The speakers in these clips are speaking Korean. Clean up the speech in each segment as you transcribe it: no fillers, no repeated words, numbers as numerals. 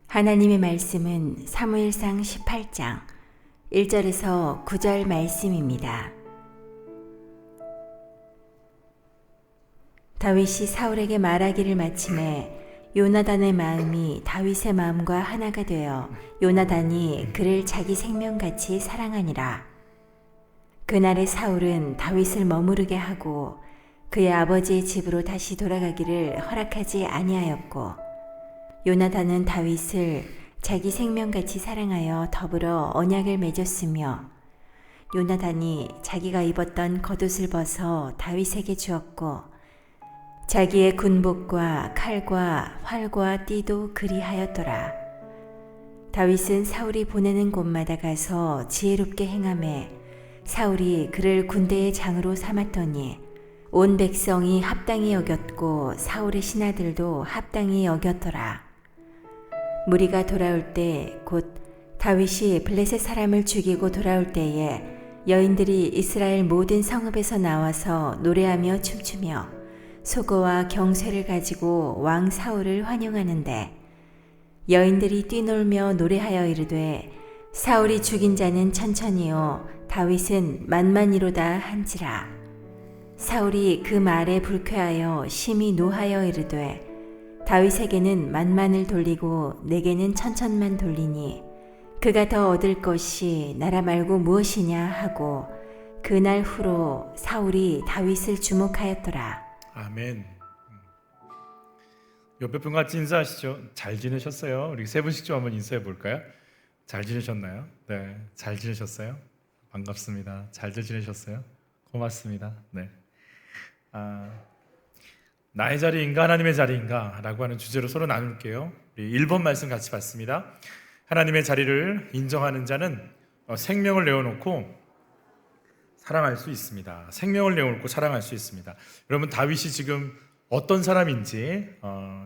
하나님의 말씀은 사무엘상 18장 1절에서 9절 말씀입니다. 다윗이 사울에게 말하기를 마침에 요나단의 마음이 다윗의 마음과 하나가 되어 요나단이 그를 자기 생명같이 사랑하니라. 그날에 사울은 다윗을 머무르게 하고 그의 아버지의 집으로 다시 돌아가기를 허락하지 아니하였고, 요나단은 다윗을 자기 생명같이 사랑하여 더불어 언약을 맺었으며, 요나단이 자기가 입었던 겉옷을 벗어 다윗에게 주었고, 자기의 군복과 칼과 활과 띠도 그리하였더라. 다윗은 사울이 보내는 곳마다 가서 지혜롭게 행하매 사울이 그를 군대의 장으로 삼았더니 온 백성이 합당히 여겼고 사울의 신하들도 합당히 여겼더라. 무리가 돌아올 때 곧 다윗이 블레셋 사람을 죽이고 돌아올 때에 여인들이 이스라엘 모든 성읍에서 나와서 노래하며 춤추며 소고와 경쇠를 가지고 왕 사울을 환영하는데, 여인들이 뛰놀며 노래하여 이르되 사울이 죽인 자는 천천히요 다윗은 만만이로다 한지라. 사울이 그 말에 불쾌하여 심히 노하여 이르되 다윗에게는 만만을 돌리고 내게는 천천만 돌리니 그가 더 얻을 것이 나라 말고 무엇이냐 하고, 그날 후로 사울이 다윗을 주목하였더라. 아멘. 옆에 분 같이 인사하시죠. 잘 지내셨어요? 우리 세 분씩 좀 한번 인사해 볼까요? 잘 지내셨나요? 네, 잘 지내셨어요? 반갑습니다. 잘들 지내셨어요? 고맙습니다. 네. 나의 자리인가 하나님의 자리인가 라고 하는 주제로 서로 나눌게요. 우리 1번 말씀 같이 봤습니다. 하나님의 자리를 인정하는 자는 생명을 내어놓고 사랑할 수 있습니다. 생명을 내어놓고 사랑할 수 있습니다. 여러분, 다윗이 지금 어떤 사람인지,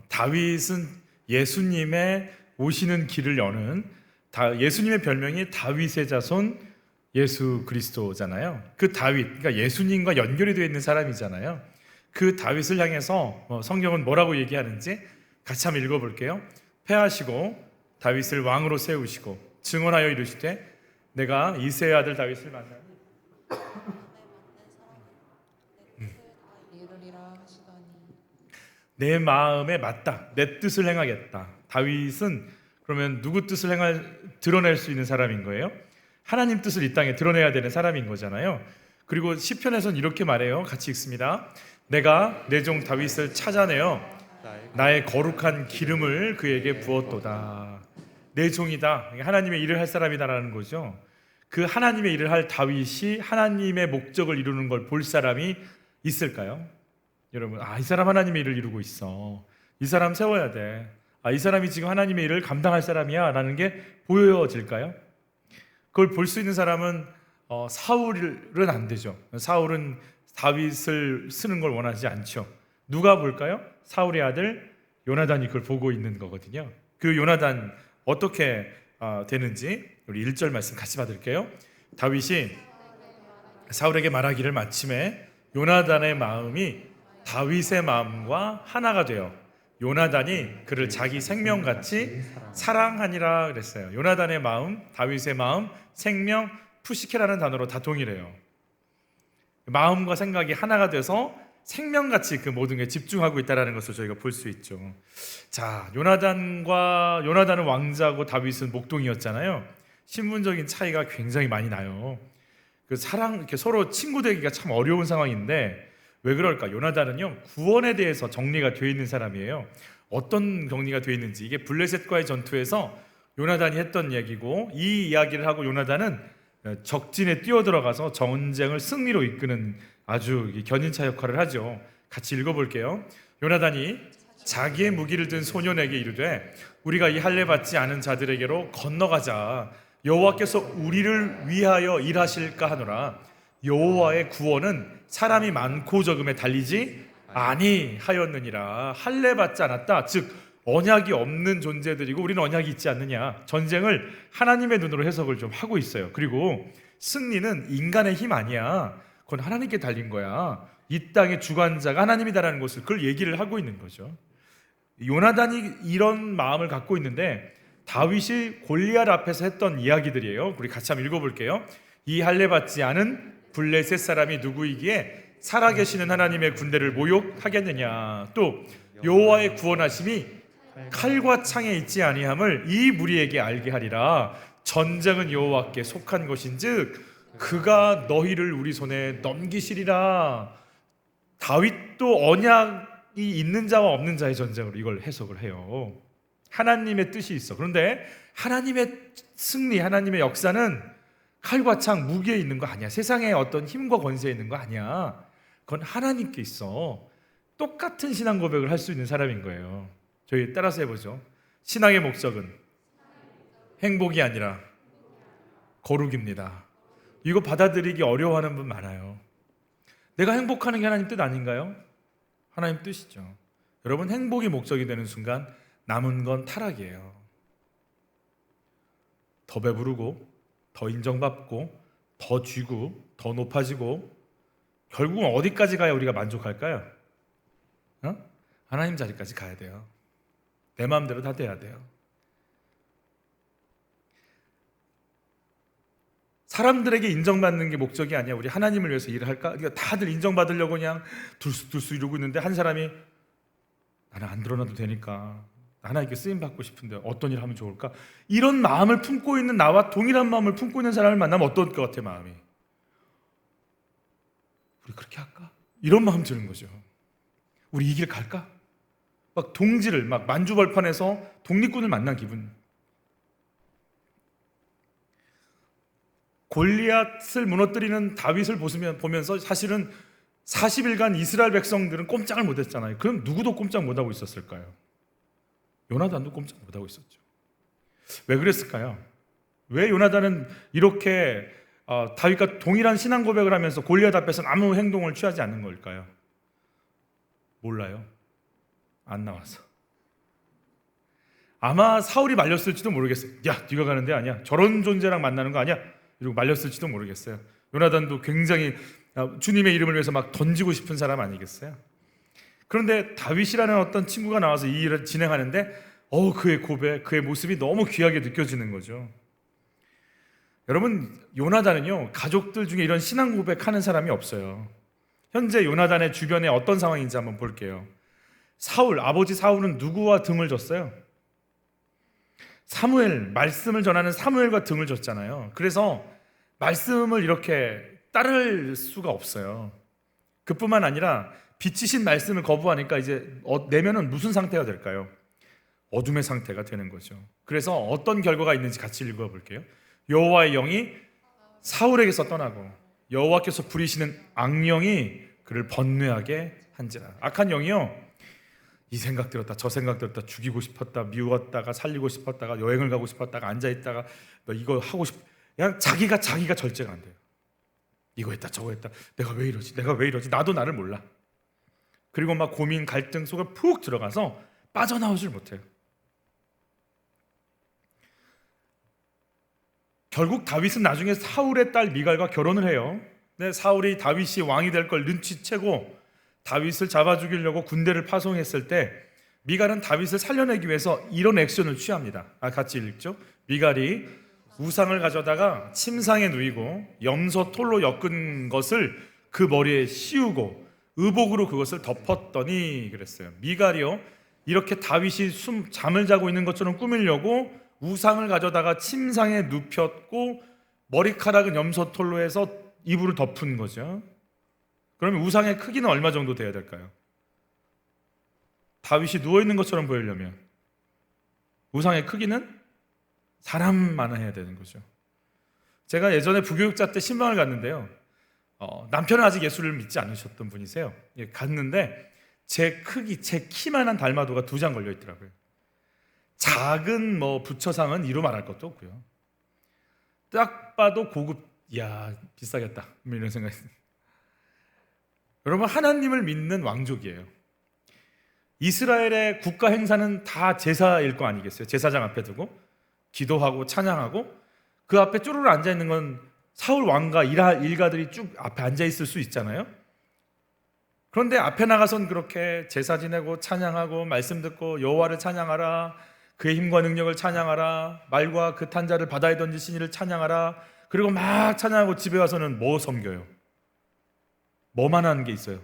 다윗은 예수님의 오시는 길을 여는, 예수님의 별명이 다윗의 자손 예수 그리스도잖아요. 그 다윗, 그러니까 예수님과 연결이 되어 있는 사람이잖아요. 그 다윗을 향해서 성경은 뭐라고 얘기하는지 같이 한번 읽어볼게요. 패하시고 다윗을 왕으로 세우시고 증언하여 이르시되 내가 이새의 아들 다윗을 만나니 내 마음에 맞다, 내 뜻을 행하겠다. 다윗은 그러면 누구 뜻을 드러낼 수 있는 사람인 거예요? 하나님 뜻을 이 땅에 드러내야 되는 사람인 거잖아요. 그리고 시편에서는 이렇게 말해요. 같이 읽습니다. 내가 내 종 다윗을 찾아내어 나의 거룩한 기름을 그에게 부었도다. 내 종이다, 하나님의 일을 할 사람이다라는 거죠. 그 하나님의 일을 할 다윗이 하나님의 목적을 이루는 걸 볼 사람이 있을까요? 여러분, 이 사람 하나님의 일을 이루고 있어, 이 사람 세워야 돼, 이 사람이 지금 하나님의 일을 감당할 사람이야 라는 게 보여질까요? 그걸 볼 수 있는 사람은 사울은 안 되죠. 사울은 다윗을 쓰는 걸 원하지 않죠. 누가 볼까요? 사울의 아들 요나단이 그걸 보고 있는 거거든요. 그 요나단 어떻게 되는지 우리 1절 말씀 같이 받을게요. 다윗이 사울에게 말하기를 마침에 요나단의 마음이 다윗의 마음과 하나가 되어 요나단이 그를 자기 생명같이 사랑하니라 그랬어요. 요나단의 마음, 다윗의 마음, 생명, 푸시케라는 단어로 다 동일해요. 마음과 생각이 하나가 돼서 생명같이 그 모든 게 집중하고 있다는 것을 저희가 볼 수 있죠. 자, 요나단은 왕자고 다윗은 목동이었잖아요. 신분적인 차이가 굉장히 많이 나요. 이렇게 서로 친구 되기가 참 어려운 상황인데 왜 그럴까? 요나단은요, 구원에 대해서 정리가 되어 있는 사람이에요. 어떤 정리가 되어 있는지, 이게 블레셋과의 전투에서 요나단이 했던 얘기고, 이 이야기를 하고 요나단은 적진에 뛰어들어가서 전쟁을 승리로 이끄는 아주 견인차 역할을 하죠. 같이 읽어볼게요. 요나단이 자기의 무기를 든 소년에게 이르되 우리가 이 할례 받지 않은 자들에게로 건너가자. 여호와께서 우리를 위하여 일하실까 하노라. 여호와의 구원은 사람이 많고 적음에 달리지 아니하였느니라. 할례 받지 않았다, 즉 언약이 없는 존재들이고 우리는 언약이 있지 않느냐, 전쟁을 하나님의 눈으로 해석을 좀 하고 있어요. 그리고 승리는 인간의 힘 아니야, 그건 하나님께 달린 거야. 이 땅의 주관자가 하나님이다라는 것을 그걸 얘기를 하고 있는 거죠. 요나단이 이런 마음을 갖고 있는데 다윗이 골리앗 앞에서 했던 이야기들이에요. 우리 같이 한번 읽어볼게요. 이 할례 받지 않은 블레셋 사람이 누구이기에 살아계시는 하나님의 군대를 모욕하겠느냐. 또 여호와의 구원하심이 칼과 창에 있지 아니함을 이 무리에게 알게 하리라. 전쟁은 여호와께 속한 것인즉 그가 너희를 우리 손에 넘기시리라. 다윗도 언약이 있는 자와 없는 자의 전쟁으로 이걸 해석을 해요. 하나님의 뜻이 있어. 그런데 하나님의 승리, 하나님의 역사는 칼과 창, 무기에 있는 거 아니야. 세상에 어떤 힘과 권세에 있는 거 아니야. 그건 하나님께 있어. 똑같은 신앙 고백을 할 수 있는 사람인 거예요. 저희 따라서 해보죠. 신앙의 목적은 행복이 아니라 거룩입니다. 이거 받아들이기 어려워하는 분 많아요. 내가 행복하는 게 하나님 뜻 아닌가요? 하나님 뜻이죠. 여러분, 행복이 목적이 되는 순간 남은 건 타락이에요. 더 배부르고 더 인정받고 더 쥐고 더 높아지고 결국은 어디까지 가야 우리가 만족할까요? 하나님 자리까지 가야 돼요. 내 마음대로 다 돼야 돼요. 사람들에게 인정받는 게 목적이 아니야. 우리 하나님을 위해서 일을 할까? 그러니까 다들 인정받으려고 그냥 둘수 이러고 있는데 한 사람이 나는 안 드러나도 되니까 하나님께 쓰임받고 싶은데 어떤 일 하면 좋을까? 이런 마음을 품고 있는 나와 동일한 마음을 품고 있는 사람을 만나면 어떨 것 같아, 마음이? 우리 그렇게 할까? 이런 마음 드는 거죠. 우리 이 길 갈까? 막 동지를 막 만주벌판에서 독립군을 만난 기분. 골리앗을 무너뜨리는 다윗을 보면서 사실은 40일간 이스라엘 백성들은 꼼짝을 못했잖아요. 그럼 누구도 꼼짝 못하고 있었을까요? 요나단도 꼼짝 못하고 있었죠. 왜 그랬을까요? 왜 요나단은 이렇게 다윗과 동일한 신앙 고백을 하면서 골리앗 앞에서는 아무 행동을 취하지 않는 걸까요? 몰라요. 안 나와서. 아마 사울이 말렸을지도 모르겠어요. 야, 네가 가는 데 아니야. 저런 존재랑 만나는 거 아니야. 이러고 말렸을지도 모르겠어요. 요나단도 굉장히 주님의 이름을 위해서 막 던지고 싶은 사람 아니겠어요? 그런데 다윗이라는 어떤 친구가 나와서 이 일을 진행하는데 그의 고백, 그의 모습이 너무 귀하게 느껴지는 거죠. 여러분, 요나단은요, 가족들 중에 이런 신앙 고백하는 사람이 없어요. 현재 요나단의 주변에 어떤 상황인지 한번 볼게요. 아버지 사울은 누구와 등을 졌어요? 사무엘, 말씀을 전하는 사무엘과 등을 졌잖아요. 그래서 말씀을 이렇게 따를 수가 없어요. 그뿐만 아니라 빛이신 말씀을 거부하니까 이제 내면은 무슨 상태가 될까요? 어둠의 상태가 되는 거죠. 그래서 어떤 결과가 있는지 같이 읽어볼게요. 여호와의 영이 사울에게서 떠나고 여호와께서 부리시는 악령이 그를 번뇌하게 한지라. 악한 영이요, 이 생각 들었다 저 생각 들었다, 죽이고 싶었다, 미웠다가 살리고 싶었다가, 여행을 가고 싶었다가, 앉아있다가 너 이거 하고 싶, 그냥 자기가 절제가 안 돼요. 이거 했다 저거 했다, 내가 왜 이러지, 나도 나를 몰라. 그리고 막 고민, 갈등 속에 푹 들어가서 빠져나오질 못해요. 결국 다윗은 나중에 사울의 딸 미갈과 결혼을 해요. 근데 사울이 다윗이 왕이 될 걸 눈치채고 다윗을 잡아 죽이려고 군대를 파송했을 때 미갈은 다윗을 살려내기 위해서 이런 액션을 취합니다. 같이 읽죠. 미갈이 우상을 가져다가 침상에 누이고 염소 톨로 엮은 것을 그 머리에 씌우고 의복으로 그것을 덮었더니 그랬어요. 미갈이요, 이렇게 다윗이 잠을 자고 있는 것처럼 꾸미려고 우상을 가져다가 침상에 눕혔고 머리카락은 염소 톨로 해서 이불을 덮은 거죠. 그러면 우상의 크기는 얼마 정도 돼야 될까요? 다윗이 누워있는 것처럼 보이려면 우상의 크기는 사람만 해야 되는 거죠. 제가 예전에 부교육자 때 신방을 갔는데요, 남편은 아직 예수를 믿지 않으셨던 분이세요. 갔는데 제 키만한 달마도가 2장 걸려 있더라고요. 작은 부처상은 이루 말할 것도 없고요. 딱 봐도 고급, 비싸겠다 이런 생각이 듭니다. 여러분, 하나님을 믿는 왕족이에요. 이스라엘의 국가 행사는 다 제사일 거 아니겠어요? 제사장 앞에 두고 기도하고 찬양하고 그 앞에 쪼르르 앉아있는 건 사울 왕과 일가들이 쭉 앞에 앉아있을 수 있잖아요. 그런데 앞에 나가선 그렇게 제사 지내고 찬양하고 말씀 듣고 여호와를 찬양하라, 그의 힘과 능력을 찬양하라. 말과 그 탄자를 바다에 던지신 이를 찬양하라. 그리고 막 찬양하고 집에 와서는 뭐 섬겨요? 뭐만한 게 있어요?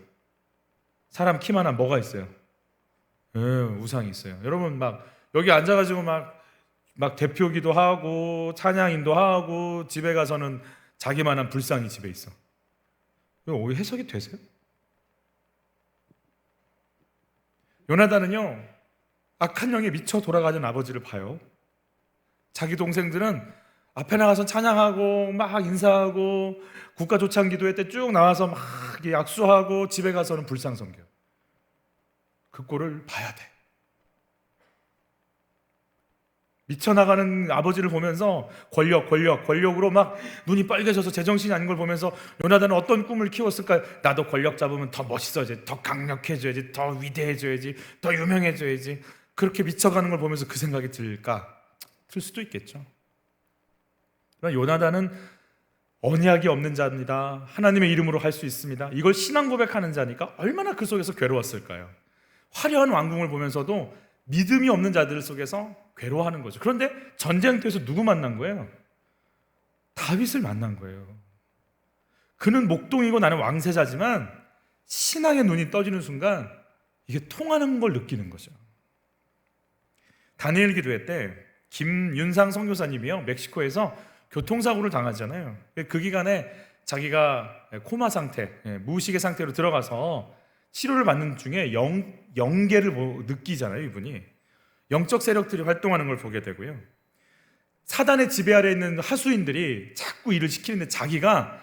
사람 키만한 뭐가 있어요? 우상이 있어요. 여러분 막 여기 앉아가지고 막 대표기도 하고 찬양인도 하고 집에 가서는 자기만한 불상이 집에 있어. 이거 해석이 되세요? 요나단은요, 악한 영에 미쳐 돌아가는 아버지를 봐요. 자기 동생들은 앞에 나가서 찬양하고 막 인사하고 국가조창기도회 때 쭉 나와서 막 악수하고 집에 가서는 불상 섬겨. 그 꼴을 봐야 돼. 미쳐나가는 아버지를 보면서 권력으로 막 눈이 빨개져서 제정신이 아닌 걸 보면서 요나단은 어떤 꿈을 키웠을까요? 나도 권력 잡으면 더 멋있어져야지, 더 강력해져야지, 더 위대해져야지, 더 유명해져야지. 그렇게 미쳐가는 걸 보면서 그 생각이 들까? 들 수도 있겠죠. 그러나 요나단은 언약이 없는 자입니다. 하나님의 이름으로 할 수 있습니다. 이걸 신앙 고백하는 자니까 얼마나 그 속에서 괴로웠을까요? 화려한 왕궁을 보면서도 믿음이 없는 자들 속에서 괴로워하는 거죠. 그런데 전쟁터에서 누구 만난 거예요? 다윗을 만난 거예요. 그는 목동이고 나는 왕세자지만 신앙의 눈이 떠지는 순간 이게 통하는 걸 느끼는 거죠. 다니엘 기도회 때 김윤상 선교사님이요, 멕시코에서 교통사고를 당하잖아요. 그 기간에 자기가 코마 상태, 무의식의 상태로 들어가서 치료를 받는 중에 영계를 느끼잖아요. 이분이 영적 세력들이 활동하는 걸 보게 되고요. 사단의 지배 아래에 있는 하수인들이 자꾸 일을 시키는데 자기가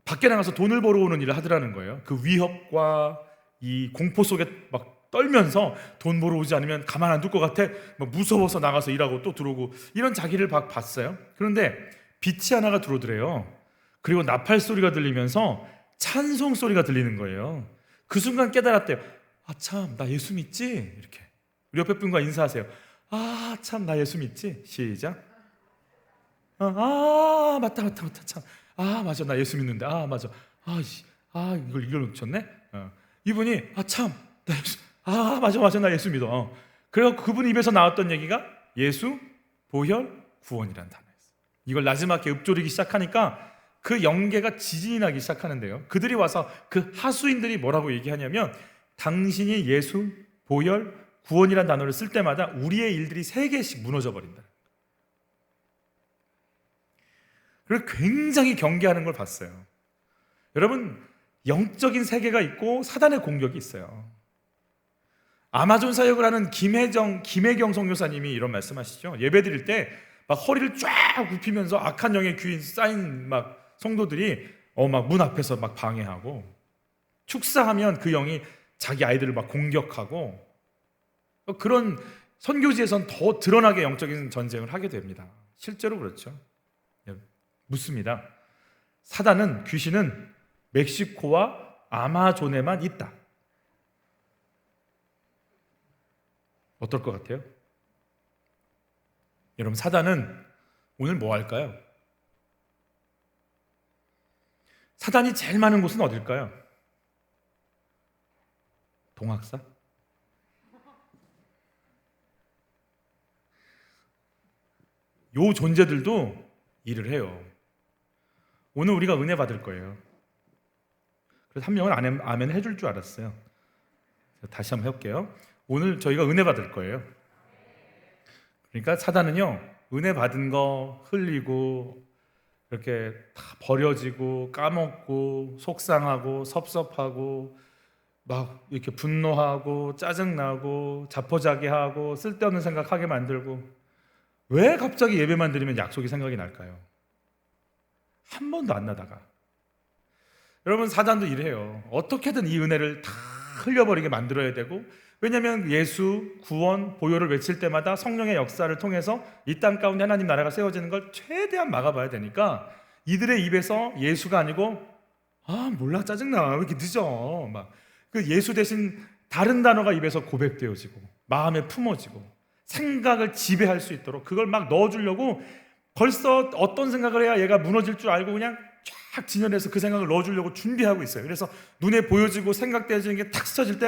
밖에 나가서 돈을 벌어오는 일을 하더라는 거예요. 그 위협과 이 공포 속에 막 떨면서 돈 벌어오지 않으면 가만 안 둘 것 같아, 막 무서워서 나가서 일하고 또 들어오고 이런 자기를 봤어요. 그런데 빛이 하나가 들어오더래요. 그리고 나팔 소리가 들리면서 찬송 소리가 들리는 거예요. 그 순간 깨달았대요. 아 참, 나 예수 믿지? 이렇게 우리 옆에 분과 인사하세요. 아 참, 나 예수 믿지? 시작. 맞다 참. 아 맞아, 나 예수 믿는데. 아 맞아. 이걸 놓쳤네. 이분이 참, 나 예수. 맞아, 나 예수 믿어. 그래서 그분 입에서 나왔던 얘기가 예수, 보혈, 구원이라는 단어였어요. 이걸 나지막히 읊조리기 시작하니까 그 영계가 지진이 나기 시작하는데요. 그들이 와서 그 하수인들이 뭐라고 얘기하냐면 당신이 예수, 보혈, 구원이라는 단어를 쓸 때마다 우리의 일들이 3개씩 무너져 버린다. 그래서 굉장히 경계하는 걸 봤어요. 여러분, 영적인 세계가 있고 사단의 공격이 있어요. 아마존 사역을 하는 김혜경 선교사님이 이런 말씀하시죠. 예배 드릴 때 막 허리를 쫙 굽히면서 악한 영의 귀인 쌓인 막 성도들이 막 문 앞에서 막 방해하고, 축사하면 그 영이 자기 아이들을 막 공격하고, 그런 선교지에선 더 드러나게 영적인 전쟁을 하게 됩니다. 실제로 그렇죠. 묻습니다. 사단은, 귀신은 멕시코와 아마존에만 있다. 어떨 것 같아요? 여러분, 사단은 오늘 뭐 할까요? 사단이 제일 많은 곳은 어딜까요? 동학사? 요 존재들도 일을 해요. 오늘 우리가 은혜 받을 거예요. 그래서 한 명은 아멘 해줄 줄 알았어요. 다시 한번 해볼게요. 오늘 저희가 은혜 받을 거예요. 그러니까 사단은요, 은혜 받은 거 흘리고 이렇게 다 버려지고 까먹고 속상하고 섭섭하고 막 이렇게 분노하고 짜증나고 자포자기하고 쓸데없는 생각하게 만들고, 왜 갑자기 예배만 드리면 약속이 생각이 날까요? 한 번도 안 나다가. 여러분, 사단도 이래요. 어떻게든 이 은혜를 다 흘려버리게 만들어야 되고, 왜냐하면 예수, 구원, 보혈을 외칠 때마다 성령의 역사를 통해서 이 땅 가운데 하나님 나라가 세워지는 걸 최대한 막아봐야 되니까 이들의 입에서 예수가 아니고 몰라, 짜증나, 왜 이렇게 늦어, 막 그 예수 대신 다른 단어가 입에서 고백되어지고 마음에 품어지고 생각을 지배할 수 있도록 그걸 막 넣어주려고, 벌써 어떤 생각을 해야 얘가 무너질 줄 알고 그냥 쫙 진열해서 그 생각을 넣어주려고 준비하고 있어요. 그래서 눈에 보여지고 생각되어지는 게 탁 스쳐질 때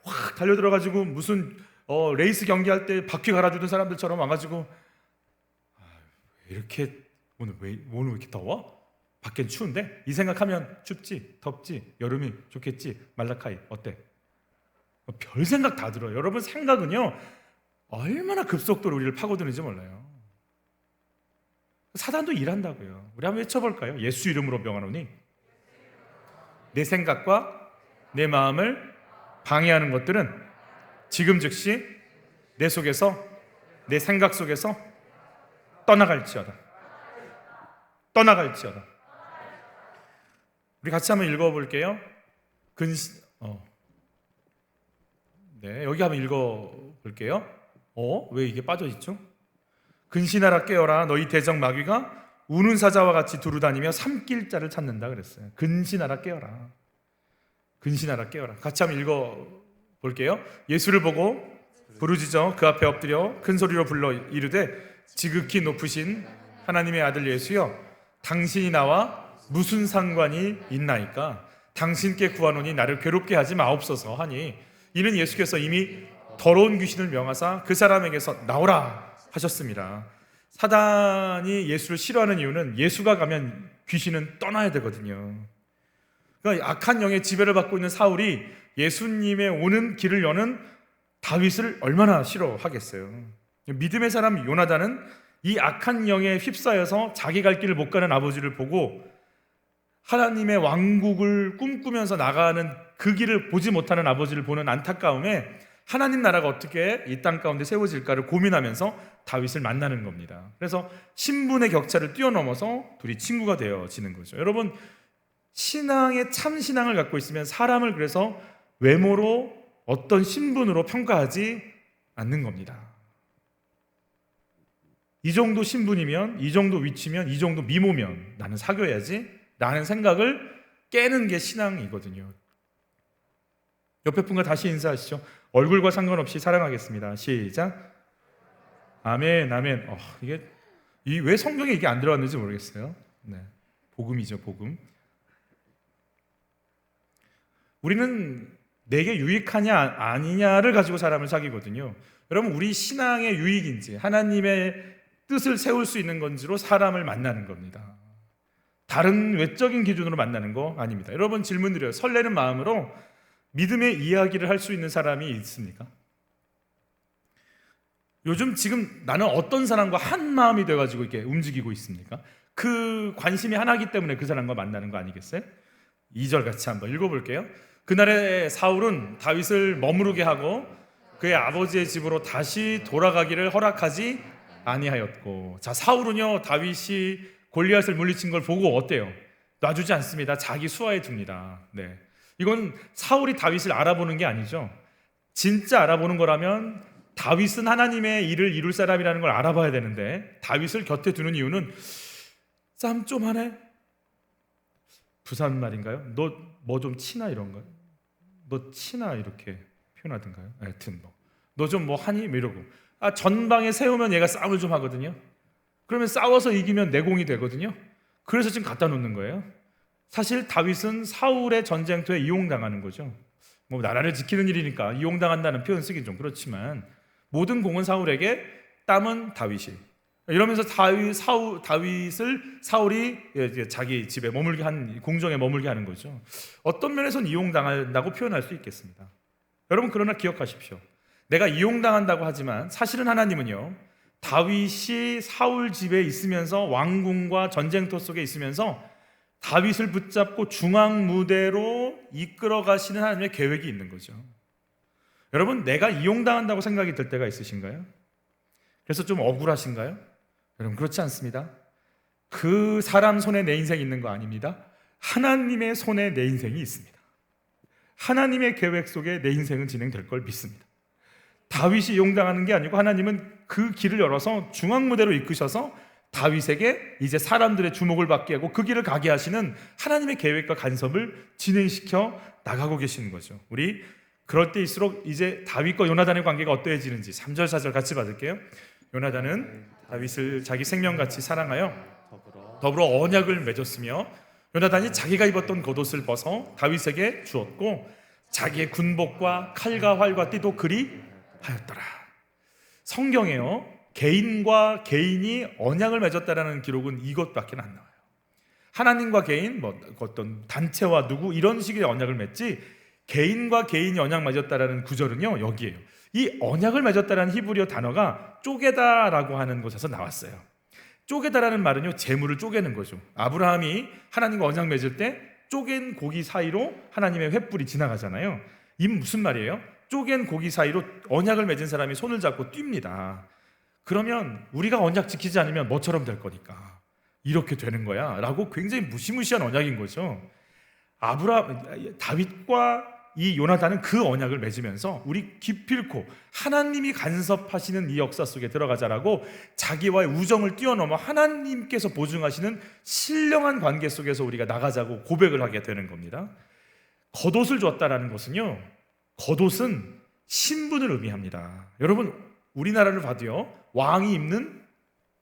확 달려들어가지고 무슨 레이스 경기할 때 바퀴 갈아주던 사람들처럼 와가지고 이렇게 오늘 왜 이렇게 더워? 밖엔 추운데? 이 생각하면 춥지, 덥지, 여름이 좋겠지, 말라카이 어때? 별 생각 다 들어요. 여러분 생각은요 얼마나 급속도로 우리를 파고드는지 몰라요. 사단도 일한다고요. 우리 한번 외쳐볼까요? 예수 이름으로 명하노니 내 생각과 내 마음을 방해하는 것들은 지금 즉시 내 속에서, 내 생각 속에서 떠나갈지어다. 떠나갈지어다. 우리 같이 한번 읽어볼게요. 네, 여기 한번 읽어볼게요. 왜 이게 빠져있죠? 근신하라 깨어라 너희 대적 마귀가 우는 사자와 같이 두루다니며 삼킬 자를 찾는다 그랬어요. 근신하라 깨어라. 근신하라 깨어라. 같이 한번 읽어볼게요. 예수를 보고 부르짖어 그 앞에 엎드려 큰 소리로 불러 이르되 지극히 높으신 하나님의 아들 예수여 당신이 나와 무슨 상관이 있나이까? 당신께 구하노니 나를 괴롭게 하지 마옵소서 하니 이는 예수께서 이미 더러운 귀신을 명하사 그 사람에게서 나오라 하셨습니다. 사단이 예수를 싫어하는 이유는 예수가 가면 귀신은 떠나야 되거든요. 그러니까 악한 영의 지배를 받고 있는 사울이 예수님의 오는 길을 여는 다윗을 얼마나 싫어하겠어요. 믿음의 사람 요나단은 이 악한 영에 휩싸여서 자기 갈 길을 못 가는 아버지를 보고 하나님의 왕국을 꿈꾸면서 나가는 그 길을 보지 못하는 아버지를 보는 안타까움에 하나님 나라가 어떻게 이 땅 가운데 세워질까를 고민하면서 다윗을 만나는 겁니다. 그래서 신분의 격차를 뛰어넘어서 둘이 친구가 되어지는 거죠. 여러분 신앙의 참 신앙을 갖고 있으면 사람을 그래서 외모로 어떤 신분으로 평가하지 않는 겁니다. 이 정도 신분이면, 이 정도 위치면, 이 정도 미모면 나는 사귀어야지 라는 생각을 깨는 게 신앙이거든요. 옆에 분과 다시 인사하시죠. 얼굴과 상관없이 사랑하겠습니다. 시작. 아멘, 아멘. 이게 왜 성경에 이게 안 들어갔는지 모르겠어요. 네, 복음이죠, 복음. 우리는 내게 유익하냐 아니냐를 가지고 사람을 사귀거든요. 여러분 우리 신앙의 유익인지 하나님의 뜻을 세울 수 있는 건지로 사람을 만나는 겁니다. 다른 외적인 기준으로 만나는 거 아닙니다. 여러분 질문 드려요. 설레는 마음으로 믿음의 이야기를 할 수 있는 사람이 있습니까? 요즘 지금 나는 어떤 사람과 한 마음이 돼가지고 이렇게 움직이고 있습니까? 그 관심이 하나이기 때문에 그 사람과 만나는 거 아니겠어요? 2절 같이 한번 읽어볼게요. 그날에 사울은 다윗을 머무르게 하고 그의 아버지의 집으로 다시 돌아가기를 허락하지 아니하였고. 자, 사울은요 다윗이 골리앗을 물리친 걸 보고 어때요? 놔주지 않습니다. 자기 수하에 둡니다. 네, 이건 사울이 다윗을 알아보는 게 아니죠. 진짜 알아보는 거라면 다윗은 하나님의 일을 이룰 사람이라는 걸 알아봐야 되는데 다윗을 곁에 두는 이유는 쌈 좀 하네? 부산 말인가요? 너 뭐 좀 치나 이런 거요? 너 치나 이렇게 표현하던가요? 하여튼 너 좀 뭐 하니? 뭐 이러고 전방에 세우면 얘가 싸움을 좀 하거든요. 그러면 싸워서 이기면 내공이 되거든요. 그래서 지금 갖다 놓는 거예요. 사실 다윗은 사울의 전쟁터에 이용당하는 거죠. 뭐 나라를 지키는 일이니까 이용당한다는 표현 쓰긴 좀 그렇지만 모든 공은 사울에게, 땀은 다윗이. 이러면서 다윗을 사울이 자기 집에 머물게 한, 궁정에 머물게 하는 거죠. 어떤 면에서는 이용당한다고 표현할 수 있겠습니다. 여러분 그러나 기억하십시오. 내가 이용당한다고 하지만 사실은 하나님은요 다윗이 사울 집에 있으면서 왕궁과 전쟁터 속에 있으면서 다윗을 붙잡고 중앙 무대로 이끌어 가시는 하나님의 계획이 있는 거죠. 여러분 내가 이용당한다고 생각이 들 때가 있으신가요? 그래서 좀 억울하신가요? 여러분 그렇지 않습니다. 그 사람 손에 내 인생이 있는 거 아닙니다. 하나님의 손에 내 인생이 있습니다. 하나님의 계획 속에 내 인생은 진행될 걸 믿습니다. 다윗이 이용당하는 게 아니고 하나님은 그 길을 열어서 중앙무대로 이끄셔서 다윗에게 이제 사람들의 주목을 받게 하고 그 길을 가게 하시는 하나님의 계획과 간섭을 진행시켜 나가고 계시는 거죠. 우리 그럴 때일수록 이제 다윗과 요나단의 관계가 어떠해지는지 3절 4절 같이 받을게요. 요나단은 다윗을 자기 생명같이 사랑하여 더불어 언약을 맺었으며 요나단이 자기가 입었던 겉옷을 벗어 다윗에게 주었고 자기의 군복과 칼과 활과 띠도 그리 하였더라. 성경에요, 개인과 개인이 언약을 맺었다라는 기록은 이것밖에 안 나와요. 하나님과 개인, 어떤 단체와 누구 이런 식의 언약을 맺지, 개인과 개인이 언약 맺었다라는 구절은요 여기에요. 이 언약을 맺었다라는 히브리어 단어가 쪼개다라고 하는 곳에서 나왔어요. 쪼개다라는 말은요 재물을 쪼개는 거죠. 아브라함이 하나님과 언약 맺을 때 쪼갠 고기 사이로 하나님의 횃불이 지나가잖아요. 이 무슨 말이에요? 쪼갠 고기 사이로 언약을 맺은 사람이 손을 잡고 뜁니다. 그러면 우리가 언약 지키지 않으면 뭐처럼 될 거니까 이렇게 되는 거야 라고 굉장히 무시무시한 언약인 거죠. 다윗과 이 요나단은 그 언약을 맺으면서 우리 기필코 하나님이 간섭하시는 이 역사 속에 들어가자라고 자기와의 우정을 뛰어넘어 하나님께서 보증하시는 신령한 관계 속에서 우리가 나가자고 고백을 하게 되는 겁니다. 겉옷을 줬다라는 것은요, 겉옷은 신분을 의미합니다. 여러분, 우리나라를 봐도요 왕이 입는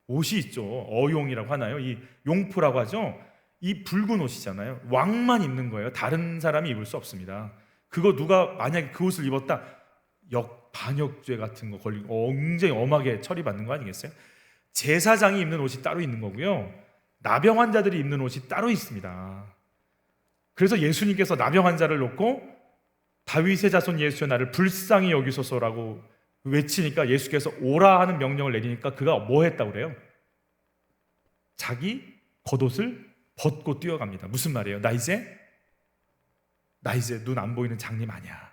옷이 있죠. 어용이라고 하나요? 이 용포라고 하죠. 이 붉은 옷이잖아요. 왕만 입는 거예요. 다른 사람이 입을 수 없습니다. 그거 누가 만약에 그 옷을 입었다, 반역죄 같은 거 걸리고 굉장히 엄하게 처리받는 거 아니겠어요? 제사장이 입는 옷이 따로 있는 거고요, 나병 환자들이 입는 옷이 따로 있습니다. 그래서 예수님께서 나병 환자를 놓고 다윗의 자손 예수여 나를 불쌍히 여기소서라고 외치니까 예수께서 오라 하는 명령을 내리니까 그가 뭐 했다고 그래요? 자기 겉옷을 벗고 뛰어갑니다. 무슨 말이에요? 나 이제 눈 안 보이는 장님 아니야.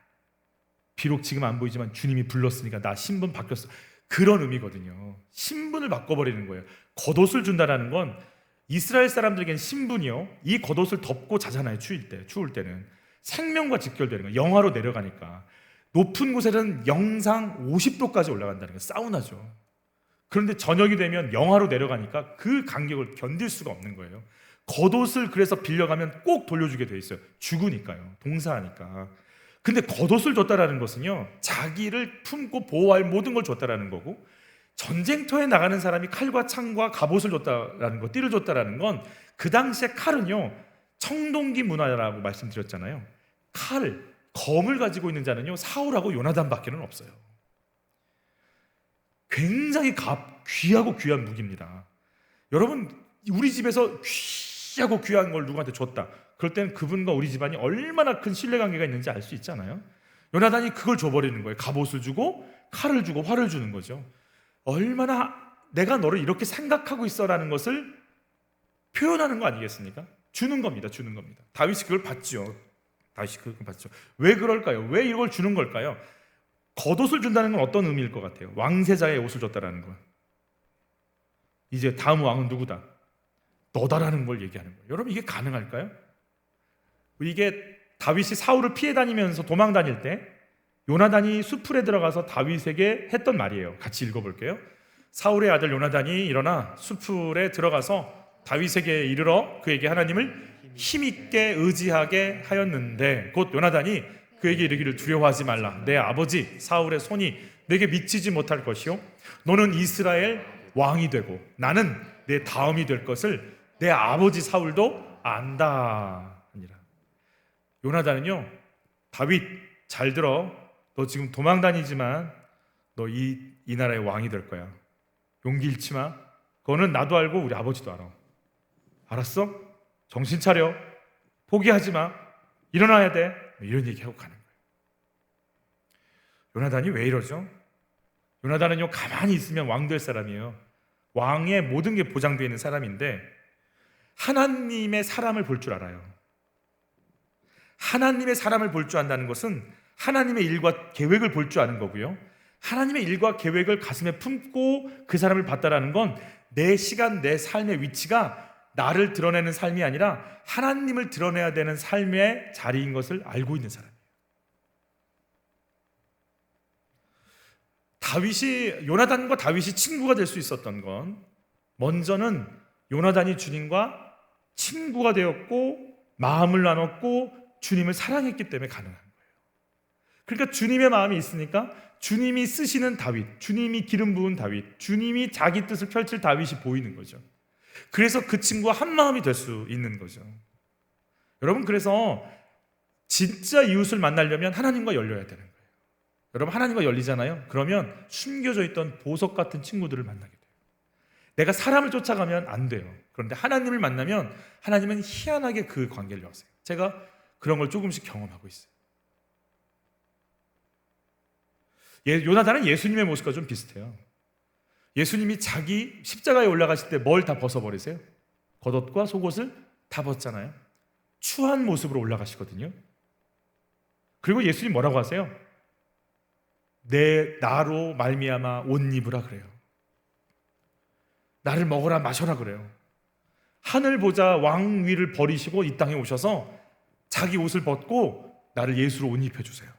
비록 지금 안 보이지만 주님이 불렀으니까 나 신분 바뀌었어. 그런 의미거든요. 신분을 바꿔버리는 거예요. 겉옷을 준다라는 건 이스라엘 사람들에겐 신분이요, 이 겉옷을 덮고 자잖아요. 추울 때는 생명과 직결되는 거예요. 영하로 내려가니까. 높은 곳에는 영상 50도까지 올라간다는 거예요. 사우나죠. 그런데 저녁이 되면 영하로 내려가니까 그 간격을 견딜 수가 없는 거예요. 겉옷을 그래서 빌려가면 꼭 돌려주게 돼 있어요. 죽으니까요. 동사하니까. 근데 겉옷을 줬다라는 것은요, 자기를 품고 보호할 모든 걸 줬다라는 거고, 전쟁터에 나가는 사람이 칼과 창과 갑옷을 줬다라는 거, 띠를 줬다라는 건, 그 당시에 칼은요 청동기 문화라고 말씀드렸잖아요. 검을 가지고 있는 자는요 사울하고 요나단밖에는 없어요. 굉장히 귀하고 귀한 무기입니다. 여러분, 우리 집에서 귀하고 귀한 걸 누구한테 줬다, 그럴 때는 그분과 우리 집안이 얼마나 큰 신뢰관계가 있는지 알 수 있잖아요. 요나단이 그걸 줘버리는 거예요. 갑옷을 주고 칼을 주고 활을 주는 거죠. 얼마나 내가 너를 이렇게 생각하고 있어라는 것을 표현하는 거 아니겠습니까? 주는 겁니다. 다윗이 그걸 받죠. 왜 그럴까요? 왜 이걸 주는 걸까요? 겉옷을 준다는 건 어떤 의미일 것 같아요? 왕세자의 옷을 줬다라는 건, 이제 다음 왕은 누구다? 너다라는 걸 얘기하는 거예요. 여러분, 이게 가능할까요? 이게 다윗이 사울을 피해 다니면서 도망 다닐 때 요나단이 수풀에 들어가서 다윗에게 했던 말이에요. 같이 읽어볼게요. 사울의 아들 요나단이 일어나 수풀에 들어가서 다윗에게 이르러 그에게 하나님을 힘있게 의지하게 하였는데, 곧 요나단이 그에게 이르기를 두려워하지 말라. 내 아버지 사울의 손이 내게 미치지 못할 것이요 너는 이스라엘 왕이 되고 나는 내 다음이 될 것을 내 아버지 사울도 안다. 요나단은요, 다윗 잘 들어. 너 지금 도망 다니지만 너 이 나라의 왕이 될 거야. 용기 잃지 마. 그거는 나도 알고 우리 아버지도 알아. 알았어? 정신 차려. 포기하지 마. 일어나야 돼. 이런 얘기하고 가는 거예요. 요나단이 왜 이러죠? 요나단은요 가만히 있으면 왕 될 사람이에요. 왕의 모든 게 보장되어 있는 사람인데 하나님의 사람을 볼 줄 알아요. 하나님의 사람을 볼 줄 안다는 것은 하나님의 일과 계획을 볼 줄 아는 거고요, 하나님의 일과 계획을 가슴에 품고 그 사람을 봤다라는 건 내 시간, 내 삶의 위치가 나를 드러내는 삶이 아니라 하나님을 드러내야 되는 삶의 자리인 것을 알고 있는 사람이에요. 요나단과 다윗이 친구가 될 수 있었던 건 먼저는 요나단이 주님과 친구가 되었고 마음을 나눴고 주님을 사랑했기 때문에 가능한 거예요. 그러니까 주님의 마음이 있으니까 주님이 쓰시는 다윗, 주님이 기름 부은 다윗, 주님이 자기 뜻을 펼칠 다윗이 보이는 거죠. 그래서 그 친구와 한 마음이 될 수 있는 거죠. 여러분, 그래서 진짜 이웃을 만나려면 하나님과 열려야 되는 거예요. 여러분, 하나님과 열리잖아요. 그러면 숨겨져 있던 보석 같은 친구들을 만나게 돼요. 내가 사람을 쫓아가면 안 돼요. 그런데 하나님을 만나면 하나님은 희한하게 그 관계를 여세요. 제가 그런 걸 조금씩 경험하고 있어요. 요나단은 예수님의 모습과 좀 비슷해요. 예수님이 자기 십자가에 올라가실 때 뭘 다 벗어버리세요? 겉옷과 속옷을 다 벗잖아요. 추한 모습으로 올라가시거든요. 그리고 예수님 뭐라고 하세요? 나로 말미암아 옷 입으라 그래요. 나를 먹으라 마셔라 그래요. 하늘 보자 왕위를 버리시고 이 땅에 오셔서 자기 옷을 벗고 나를 예수로 옷 입혀주세요.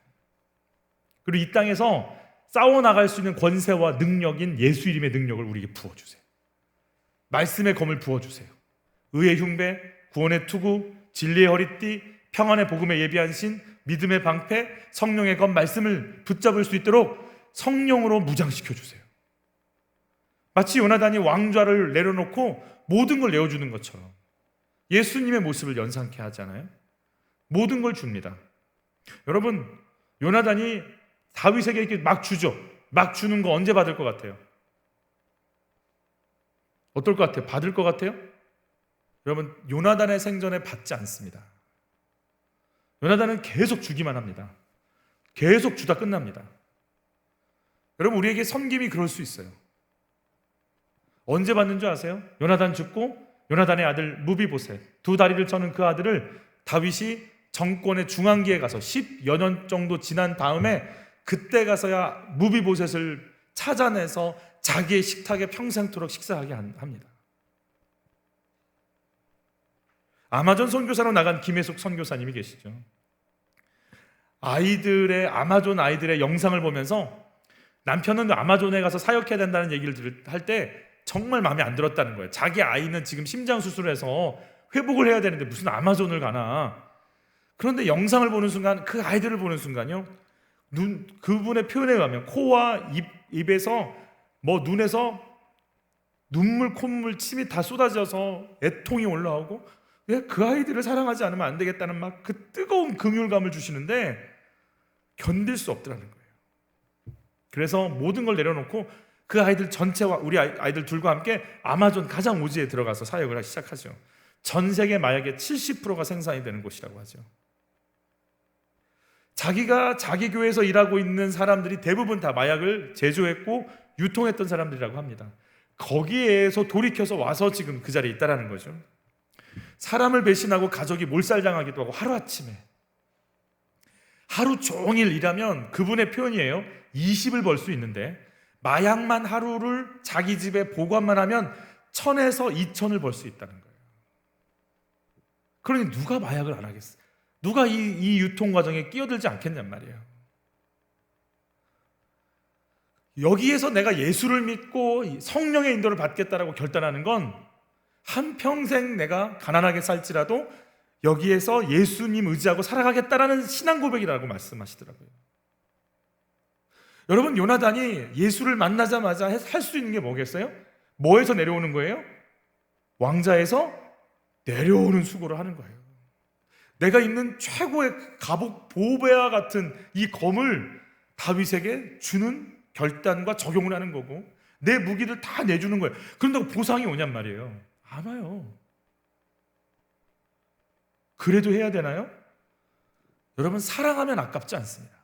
그리고 이 땅에서 싸워나갈 수 있는 권세와 능력인 예수 이름의 능력을 우리에게 부어주세요. 말씀의 검을 부어주세요. 의의 흉배, 구원의 투구, 진리의 허리띠, 평안의 복음에 예비한 신, 믿음의 방패, 성령의 검, 말씀을 붙잡을 수 있도록 성령으로 무장시켜주세요. 마치 요나단이 왕좌를 내려놓고 모든 걸 내어주는 것처럼 예수님의 모습을 연상케 하잖아요. 모든 걸 줍니다. 여러분, 요나단이 다윗에게 이렇게 막 주죠. 막 주는 거 언제 받을 것 같아요? 어떨 것 같아요? 받을 것 같아요? 여러분, 요나단의 생전에 받지 않습니다. 요나단은 계속 주기만 합니다. 계속 주다 끝납니다. 여러분, 우리에게 섬김이 그럴 수 있어요. 언제 받는 줄 아세요? 요나단 죽고 요나단의 아들 무비보셋, 두 다리를 쳐는 그 아들을 다윗이 정권의 중앙기에 가서 10여 년 정도 지난 다음에 그때 가서야 무비보셋을 찾아내서 자기의 식탁에 평생토록 식사하게 합니다. 아마존 선교사로 나간 김혜숙 선교사님이 계시죠. 아마존 아이들의 영상을 보면서 남편은 아마존에 가서 사역해야 된다는 얘기를 할 때 정말 마음에 안 들었다는 거예요. 자기 아이는 지금 심장 수술해서 회복을 해야 되는데 무슨 아마존을 가나. 그런데 영상을 보는 순간, 그 아이들을 보는 순간요, 그분의 표현에 의하면 코와 입에서 눈에서 눈물, 콧물, 침이 다 쏟아져서 애통이 올라오고, 그 아이들을 사랑하지 않으면 안 되겠다는 막 그 뜨거운 긍휼감을 주시는데 견딜 수 없더라는 거예요. 그래서 모든 걸 내려놓고 그 아이들 전체와 우리 아이들 둘과 함께 아마존 가장 오지에 들어가서 사역을 시작하죠. 전 세계 마약의 70%가 생산이 되는 곳이라고 하죠. 자기가 자기 교회에서 일하고 있는 사람들이 대부분 다 마약을 제조했고 유통했던 사람들이라고 합니다. 거기에서 돌이켜서 와서 지금 그 자리에 있다라는 거죠. 사람을 배신하고 가족이 몰살당하기도 하고, 하루아침에 하루 종일 일하면, 그분의 표현이에요, 20을 벌 수 있는데 마약만 하루를 자기 집에 보관만 하면 1,000에서 2,000을 벌 수 있다는 거예요. 그러니 누가 마약을 안 하겠어? 누가 이 유통 과정에 끼어들지 않겠냔 말이에요. 여기에서 내가 예수를 믿고 성령의 인도를 받겠다라고 결단하는 건 한평생 내가 가난하게 살지라도 여기에서 예수님 의지하고 살아가겠다라는 신앙 고백이라고 말씀하시더라고요. 여러분, 요나단이 예수를 만나자마자 할 수 있는 게 뭐겠어요? 뭐에서 내려오는 거예요? 왕자에서 내려오는 수고를 하는 거예요. 내가 입는 최고의 갑옷 보배와 같은 이 검을 다윗에게 주는 결단과 적용을 하는 거고, 내 무기를 다 내주는 거예요. 그런다고 보상이 오냔 말이에요. 안 와요. 그래도 해야 되나요? 여러분, 사랑하면 아깝지 않습니다.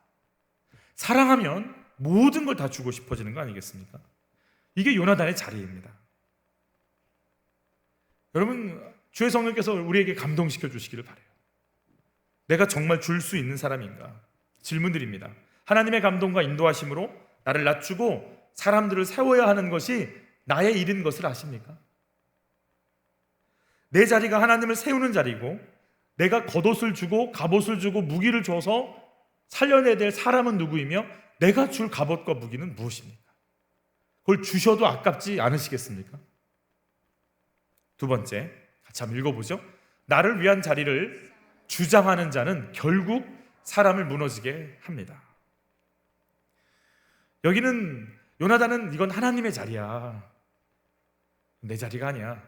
사랑하면 모든 걸 다 주고 싶어지는 거 아니겠습니까? 이게 요나단의 자리입니다. 여러분, 주의 성령께서 우리에게 감동시켜 주시기를 바라요. 내가 정말 줄 수 있는 사람인가? 질문드립니다. 하나님의 감동과 인도하심으로 나를 낮추고 사람들을 세워야 하는 것이 나의 일인 것을 아십니까? 내 자리가 하나님을 세우는 자리고, 내가 겉옷을 주고 갑옷을 주고 무기를 줘서 살려내야 될 사람은 누구이며 내가 줄 갑옷과 무기는 무엇입니까? 그걸 주셔도 아깝지 않으시겠습니까? 두 번째, 같이 한번 읽어보죠. 나를 위한 자리를 주장하는 자는 결국 사람을 무너지게 합니다. 여기는 요나단은 이건 하나님의 자리야, 내 자리가 아니야.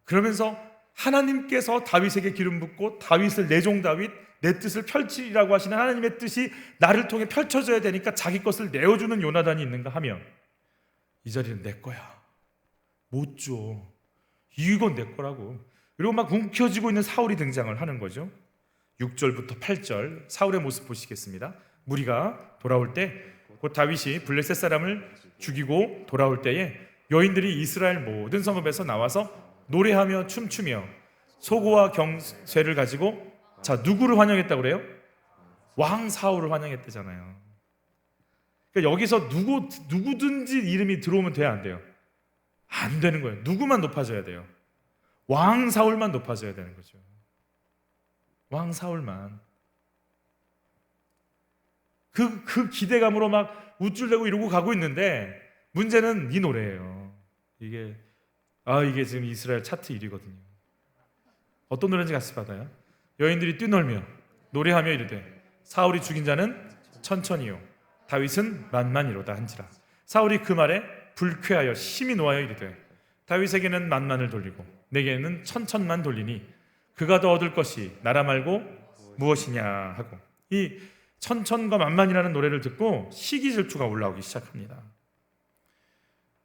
그러면서 하나님께서 다윗에게 기름 붓고 다윗을, 내 종 다윗 내 뜻을 펼치라고 하시는 하나님의 뜻이 나를 통해 펼쳐져야 되니까 자기 것을 내어주는 요나단이 있는가 하면 이 자리는 내 거야. 못 줘. 이건 내 거라고. 그리고 막 움켜쥐고 있는 사울이 등장을 하는 거죠. 6절부터 8절 사울의 모습 보시겠습니다. 무리가 돌아올 때 곧 다윗이 블레셋 사람을 죽이고 돌아올 때에 여인들이 이스라엘 모든 성읍에서 나와서 노래하며 춤추며 소고와 경쇠를 가지고 자 누구를 환영했다고 그래요? 왕 사울을 환영했대잖아요. 그러니까 여기서 누구든지 이름이 들어오면 돼야 안 돼요? 안 되는 거예요. 누구만 높아져야 돼요? 왕 사울만 높아져야 되는 거죠. 왕 사울만. 그 기대감으로 막 우쭐대고 이러고 가고 있는데 문제는 이 노래예요. 이게 지금 이스라엘 차트 1위거든요. 어떤 노래인지 같이 받아요. 여인들이 뛰놀며 노래하며 이르되 사울이 죽인 자는 천천히요 다윗은 만만이로다 한지라. 사울이 그 말에 불쾌하여 심히 노하여 이르되 다윗에게는 만만을 돌리고 내게는 천천만 돌리니 그가 더 얻을 것이 나라 말고 무엇이냐 하고 이 천천과 만만이라는 노래를 듣고 시기 질투가 올라오기 시작합니다.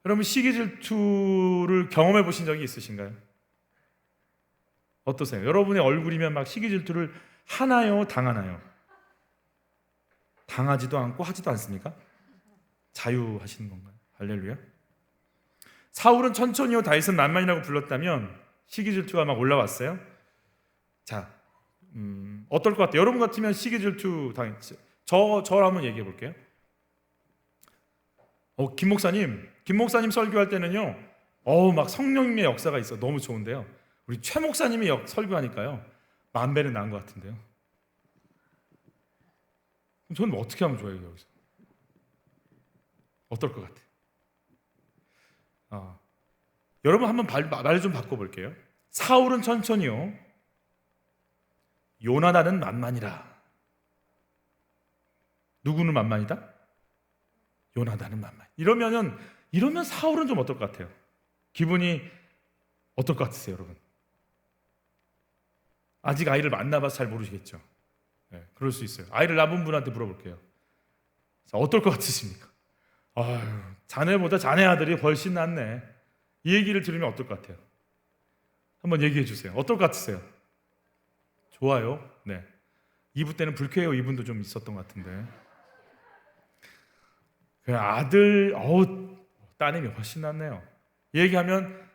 여러분 시기 질투를 경험해 보신 적이 있으신가요? 어떠세요? 여러분의 얼굴이면 막 시기 질투를 하나요? 당하나요? 당하지도 않고 하지도 않습니까? 자유하시는 건가요? 할렐루야. 사울은 천천히요 다윗은 만만이라고 불렀다면 시기 질투가 막 올라왔어요. 자, 어떨 것 같아요? 여러분 같으면 시기 질투 당했죠. 저를 한번 얘기해 볼게요. 김 목사님 설교할 때는요, 막 성령님의 역사가 있어 너무 좋은데요. 우리 최 목사님이 설교하니까요, 만 배는 나은 것 같은데요. 그럼 저는 어떻게 하면 좋아요 여기서? 어떨 것 같아요? 여러분 한번 말을 좀 바꿔볼게요. 사울은 천천히요. 요나단은 만만이라. 누구는 만만이다? 요나단은 만만. 이러면 사울은 좀 어떨 것 같아요? 기분이 어떨 것 같으세요, 여러분? 아직 아이를 만나봐서 잘 모르시겠죠. 네, 그럴 수 있어요. 아이를 낳은 분한테 물어볼게요. 자, 어떨 것 같으십니까? 자네보다 자네 아들이 훨씬 낫네. 이 얘기를 들으면 어떨 것 같아요? 한번 얘기해 주세요. 어떨 것 같으세요? 좋아요. 네. 2부 때는 불쾌해요. 이분도 좀 있었던 것 같은데. 아들, 따님이 훨씬 낫네요. 얘기하면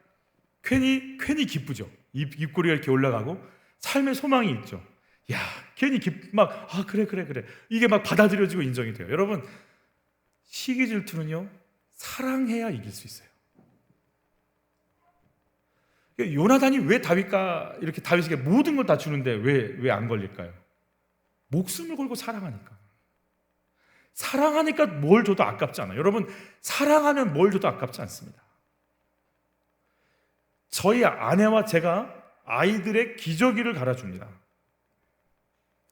괜히 기쁘죠. 입꼬리가 이렇게 올라가고 삶의 소망이 있죠. 야, 괜히 그래. 이게 막 받아들여지고 인정이 돼요. 여러분, 시기 질투는요, 사랑해야 이길 수 있어요. 요나단이 왜 다윗에게 모든 걸 다 주는데 왜 안 걸릴까요? 목숨을 걸고 사랑하니까. 사랑하니까 뭘 줘도 아깝지 않아요. 여러분, 사랑하면 뭘 줘도 아깝지 않습니다. 저희 아내와 제가 아이들의 기저귀를 갈아줍니다.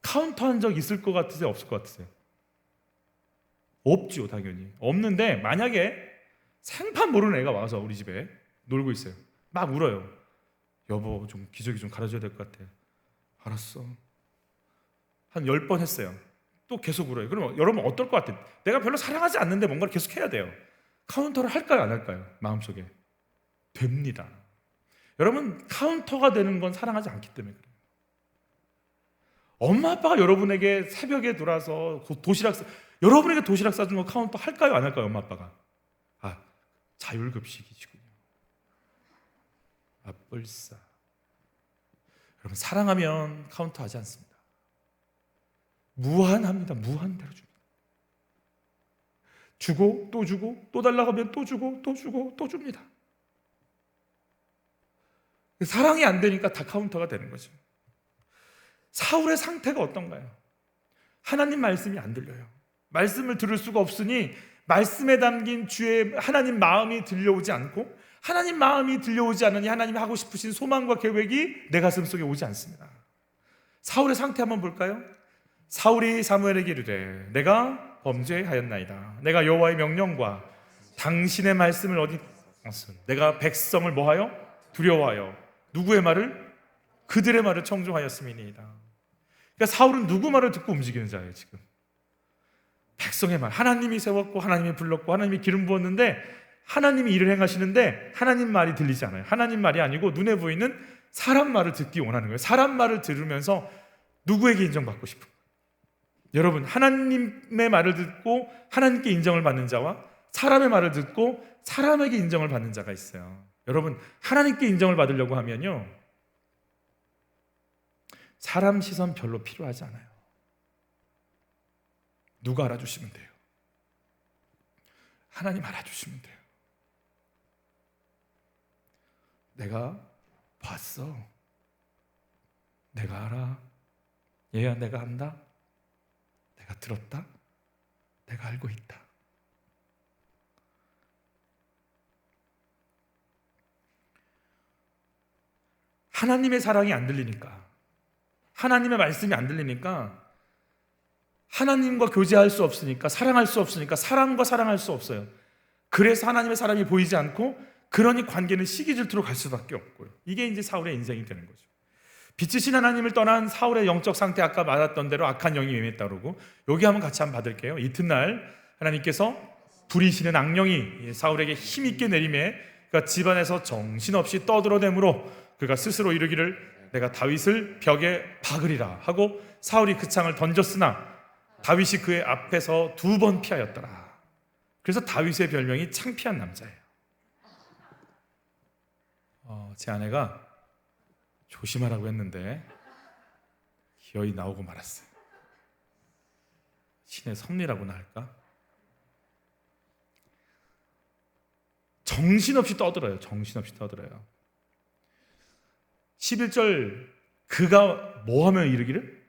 카운터한 적 있을 것 같으세요? 없을 것 같으세요? 없죠, 당연히. 없는데 만약에 생판 모르는 애가 와서 우리 집에 놀고 있어요. 막 울어요. 여보, 좀 기저귀 좀 갈아줘야 될 것 같아. 알았어. 한 10번 했어요. 또 계속 울어요. 그럼 여러분 어떨 것 같아요? 내가 별로 사랑하지 않는데 뭔가를 계속 해야 돼요. 카운터를 할까요, 안 할까요? 마음속에. 됩니다. 여러분, 카운터가 되는 건 사랑하지 않기 때문에 그래요. 엄마 아빠가 여러분에게 새벽에 돌아서 여러분에게 도시락 싸준 거 카운터 할까요, 안 할까요, 엄마 아빠가? 자율급식이시군요. 뿔싸. 여러분, 사랑하면 카운터 하지 않습니다. 무한합니다. 무한대로 줍니다. 주고 또 주고 또 달라고 하면 또 주고 또 주고 또 줍니다. 사랑이 안 되니까 다 카운터가 되는 거죠. 사울의 상태가 어떤가요? 하나님 말씀이 안 들려요. 말씀을 들을 수가 없으니 말씀에 담긴 주의 하나님 마음이 들려오지 않고, 하나님 마음이 들려오지 않으니 하나님이 하고 싶으신 소망과 계획이 내 가슴 속에 오지 않습니다. 사울의 상태 한번 볼까요? 사울이 사무엘에게 이르되 내가 범죄하였나이다. 내가 여호와의 명령과 당신의 말씀을 내가 백성을 뭐하여? 두려워하여 누구의 말을? 그들의 말을 청종하였음이니이다. 그러니까 사울은 누구 말을 듣고 움직이는 자예요 지금. 백성의 말, 하나님이 세웠고 하나님이 불렀고 하나님이 기름 부었는데 하나님이 일을 행하시는데 하나님 말이 들리지 않아요. 하나님 말이 아니고 눈에 보이는 사람 말을 듣기 원하는 거예요. 사람 말을 들으면서 누구에게 인정받고 싶은 거예요. 여러분, 하나님의 말을 듣고 하나님께 인정을 받는 자와 사람의 말을 듣고 사람에게 인정을 받는 자가 있어요. 여러분, 하나님께 인정을 받으려고 하면요, 사람 시선 별로 필요하지 않아요. 누가 알아주시면 돼요. 하나님 알아주시면 돼요. 내가 봤어. 내가 알아. 얘야, 내가 안다. 내가 들었다. 내가 알고 있다. 하나님의 사랑이 안 들리니까, 하나님의 말씀이 안 들리니까, 하나님과 교제할 수 없으니까, 사랑할 수 없으니까 사람과 사랑할 수 없어요. 그래서 하나님의 사랑이 보이지 않고, 그러니 관계는 시기 질투로 갈 수밖에 없고요. 이게 이제 사울의 인생이 되는 거죠. 빛이신 하나님을 떠난 사울의 영적 상태, 아까 말했던 대로 악한 영이 임했다 그러고, 여기 한번 같이 한번 받을게요. 이튿날 하나님께서 부리시는 악령이 사울에게 힘있게 내림에 그가 집안에서 정신없이 떠들어대므로 그가 스스로 이르기를 내가 다윗을 벽에 박으리라 하고 사울이 그 창을 던졌으나 다윗이 그의 앞에서 2번 피하였더라. 그래서 다윗의 별명이 창피한 남자예요. 제 아내가 조심하라고 했는데 기어이 나오고 말았어요. 신의 섭리라고나 할까? 정신없이 떠들어요. 정신없이 떠들어요. 11절, 그가 뭐 하며 이르기를?